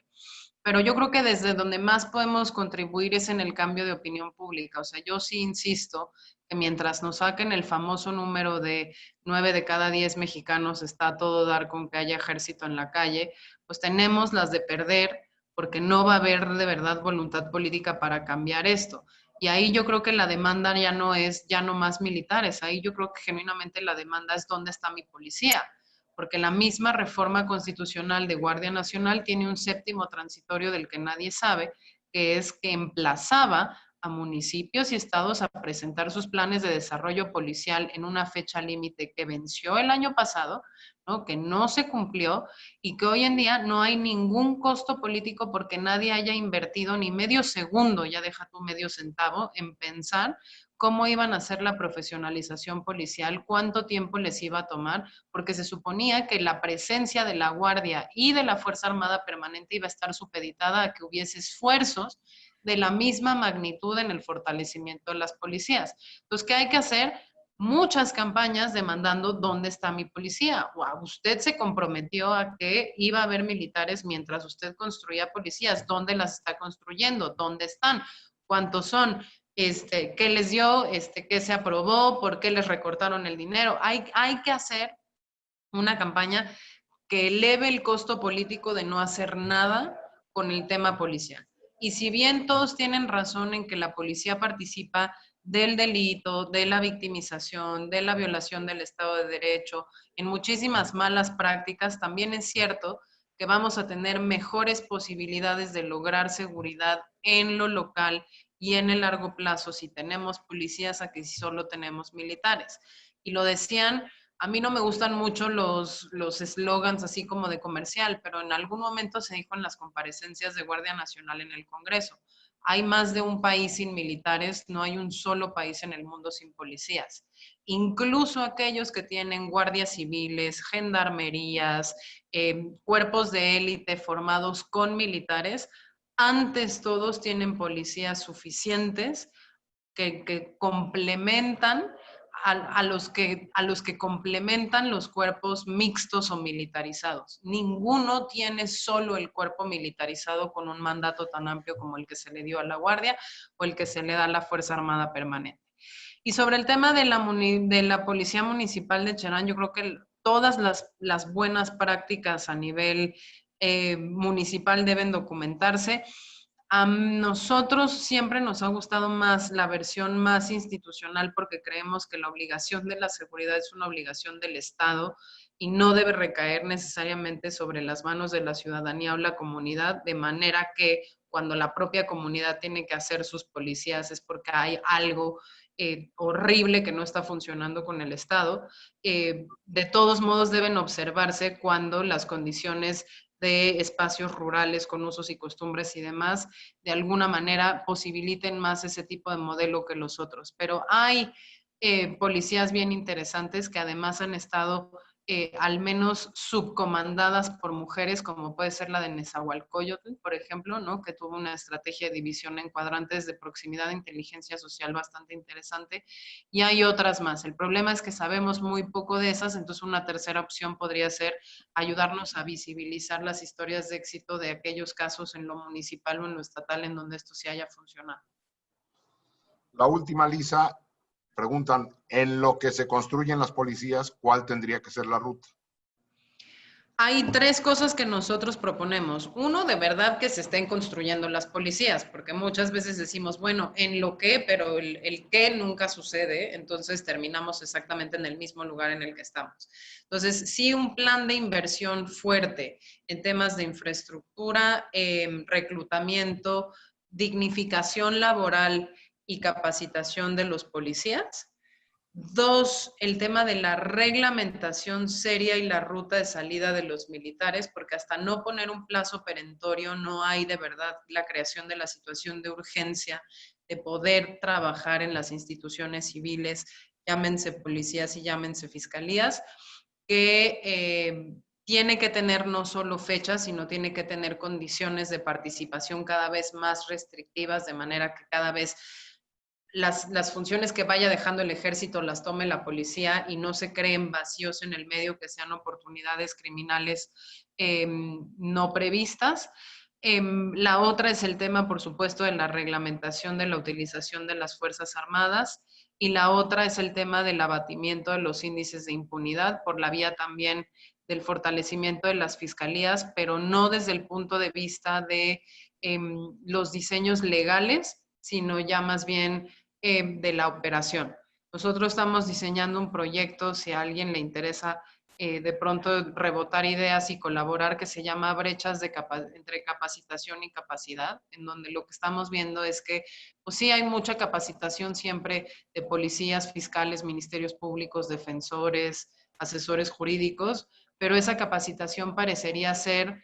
C: Pero yo creo que desde donde más podemos contribuir es en el cambio de opinión pública. O sea, yo sí insisto que mientras nos saquen el famoso número de 9 de cada 10 mexicanos está a todo dar con que haya ejército en la calle, pues tenemos las de perder porque no va a haber de verdad voluntad política para cambiar esto. Y ahí yo creo que la demanda ya no es ya no más militares, ahí yo creo que genuinamente la demanda es ¿dónde está mi policía? Porque la misma reforma constitucional de Guardia Nacional tiene un séptimo transitorio del que nadie sabe, que es que emplazaba a municipios y estados a presentar sus planes de desarrollo policial en una fecha límite que venció el año pasado, ¿no? Que no se cumplió y que hoy en día no hay ningún costo político porque nadie haya invertido ni medio segundo, ya deja tu medio centavo, en pensar cómo iban a hacer la profesionalización policial, cuánto tiempo les iba a tomar, porque se suponía que la presencia de la Guardia y de la Fuerza Armada Permanente iba a estar supeditada a que hubiese esfuerzos de la misma magnitud en el fortalecimiento de las policías. Entonces, ¿qué hay que hacer? Muchas campañas demandando dónde está mi policía. Wow, usted se comprometió a que iba a haber militares mientras usted construía policías. ¿Dónde las está construyendo? ¿Dónde están? ¿Cuántos son? ¿Qué les dio? ¿Qué se aprobó? ¿Por qué les recortaron el dinero? Hay que hacer una campaña que eleve el costo político de no hacer nada con el tema policial. Y si bien todos tienen razón en que la policía participa del delito, de la victimización, de la violación del Estado de Derecho, en muchísimas malas prácticas, también es cierto que vamos a tener mejores posibilidades de lograr seguridad en lo local y en el largo plazo si tenemos policías a que si solo tenemos militares. Y lo decían, a mí no me gustan mucho los eslogans así como de comercial, pero en algún momento se dijo en las comparecencias de Guardia Nacional en el Congreso, hay más de un país sin militares, no hay un solo país en el mundo sin policías. Incluso aquellos que tienen guardias civiles, gendarmerías, cuerpos de élite formados con militares, antes todos tienen policías suficientes que complementan a los que complementan los cuerpos mixtos o militarizados. Ninguno tiene solo el cuerpo militarizado con un mandato tan amplio como el que se le dio a la Guardia o el que se le da a la Fuerza Armada Permanente. Y sobre el tema de la Policía Municipal de Cherán, yo creo que todas las buenas prácticas a nivel municipal deben documentarse. A nosotros siempre nos ha gustado más la versión más institucional porque creemos que la obligación de la seguridad es una obligación del Estado y no debe recaer necesariamente sobre las manos de la ciudadanía o la comunidad, de manera que cuando la propia comunidad tiene que hacer sus policías es porque hay algo horrible que no está funcionando con el Estado. De todos modos deben observarse cuando las condiciones de espacios rurales con usos y costumbres y demás, de alguna manera posibiliten más ese tipo de modelo que los otros. Pero hay policías bien interesantes que además han estado al menos subcomandadas por mujeres, como puede ser la de Nezahualcóyotl, por ejemplo, ¿no? Que tuvo una estrategia de división en cuadrantes de proximidad de inteligencia social bastante interesante, y hay otras más. El problema es que sabemos muy poco de esas, entonces una tercera opción podría ser ayudarnos a visibilizar las historias de éxito de aquellos casos en lo municipal o en lo estatal en donde esto sí haya funcionado.
B: La última, Lisa, preguntan, en lo que se construyen las policías, ¿cuál tendría que ser la ruta?
C: Hay tres cosas que nosotros proponemos. Uno, de verdad que se estén construyendo las policías, porque muchas veces decimos, bueno, en lo que, pero el qué nunca sucede, entonces terminamos exactamente en el mismo lugar en el que estamos. Entonces, sí, un plan de inversión fuerte en temas de infraestructura, reclutamiento, dignificación laboral y capacitación de los policías. Dos, el tema de la reglamentación seria y la ruta de salida de los militares, porque hasta no poner un plazo perentorio no hay de verdad la creación de la situación de urgencia de poder trabajar en las instituciones civiles, llámense policías y llámense fiscalías, que tiene que tener no solo fechas, sino tiene que tener condiciones de participación cada vez más restrictivas, de manera que cada vez las funciones que vaya dejando el ejército las tome la policía y no se creen vacíos en el medio que sean oportunidades criminales no previstas. La otra es el tema, por supuesto, de la reglamentación de la utilización de las Fuerzas Armadas, y la otra es el tema del abatimiento de los índices de impunidad por la vía también del fortalecimiento de las fiscalías, pero no desde el punto de vista de los diseños legales, sino ya más bien de la operación. Nosotros estamos diseñando un proyecto, si a alguien le interesa de pronto rebotar ideas y colaborar, que se llama Brechas entre capacitación y capacidad, en donde lo que estamos viendo es que pues sí hay mucha capacitación siempre de policías, fiscales, ministerios públicos, defensores, asesores jurídicos, pero esa capacitación parecería ser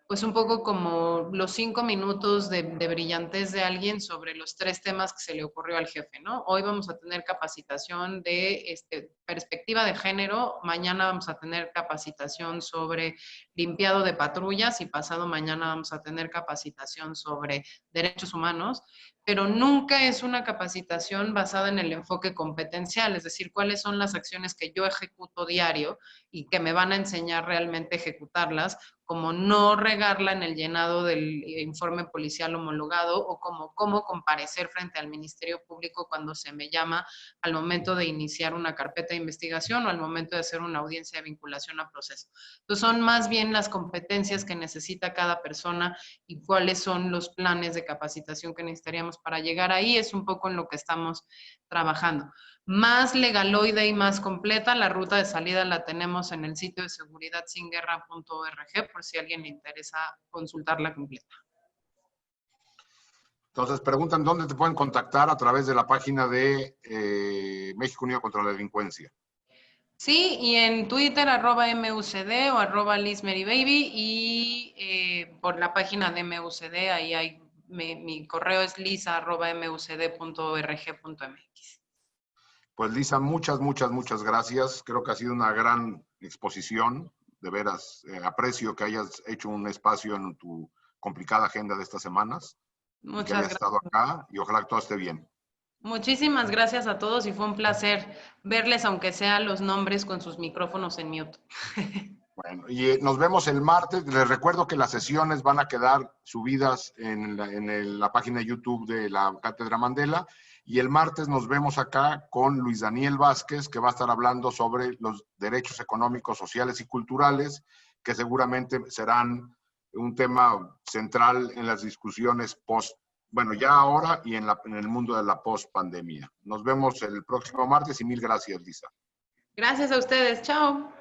C: pues un poco como los 5 minutos de brillantez de alguien sobre los 3 temas que se le ocurrió al jefe, ¿no? Hoy vamos a tener capacitación de perspectiva de género, mañana vamos a tener capacitación sobre limpiado de patrullas y pasado mañana vamos a tener capacitación sobre derechos humanos, pero nunca es una capacitación basada en el enfoque competencial, es decir, cuáles son las acciones que yo ejecuto diario y que me van a enseñar realmente a ejecutarlas, como no regarla en el llenado del informe policial homologado o como cómo comparecer frente al Ministerio Público cuando se me llama al momento de iniciar una carpeta de investigación o al momento de hacer una audiencia de vinculación a proceso. Entonces son más bien las competencias que necesita cada persona y cuáles son los planes de capacitación que necesitaríamos para llegar ahí, es un poco en lo que estamos trabajando. Más legaloide y más completa, la ruta de salida la tenemos en el sitio de seguridadsinguerra.org, por si a alguien le interesa consultarla completa.
B: Entonces, preguntan dónde te pueden contactar a través de la página de México Unido contra la Delincuencia.
C: Sí, y en Twitter, @MUCD o @LizMaryBaby, y por la página de MUCD, ahí hay, mi correo es lisa@mucd.org.mx.
B: Pues Lisa, muchas gracias. Creo que ha sido una gran exposición. De veras, aprecio que hayas hecho un espacio en tu complicada agenda de estas semanas.
C: Muchas
B: que hayas estado acá y ojalá que todo esté bien.
C: Muchísimas gracias a todos y fue un placer verles, aunque sea los nombres con sus micrófonos en mute.
B: Bueno, y nos vemos el martes. Les recuerdo que las sesiones van a quedar subidas en la página de YouTube de la Cátedra Mandela. Y el martes nos vemos acá con Luis Daniel Vázquez, que va a estar hablando sobre los derechos económicos, sociales y culturales, que seguramente serán un tema central en las discusiones ya ahora y en el mundo de la post-pandemia. Nos vemos el próximo martes y mil gracias, Lisa.
C: Gracias a ustedes. Chao.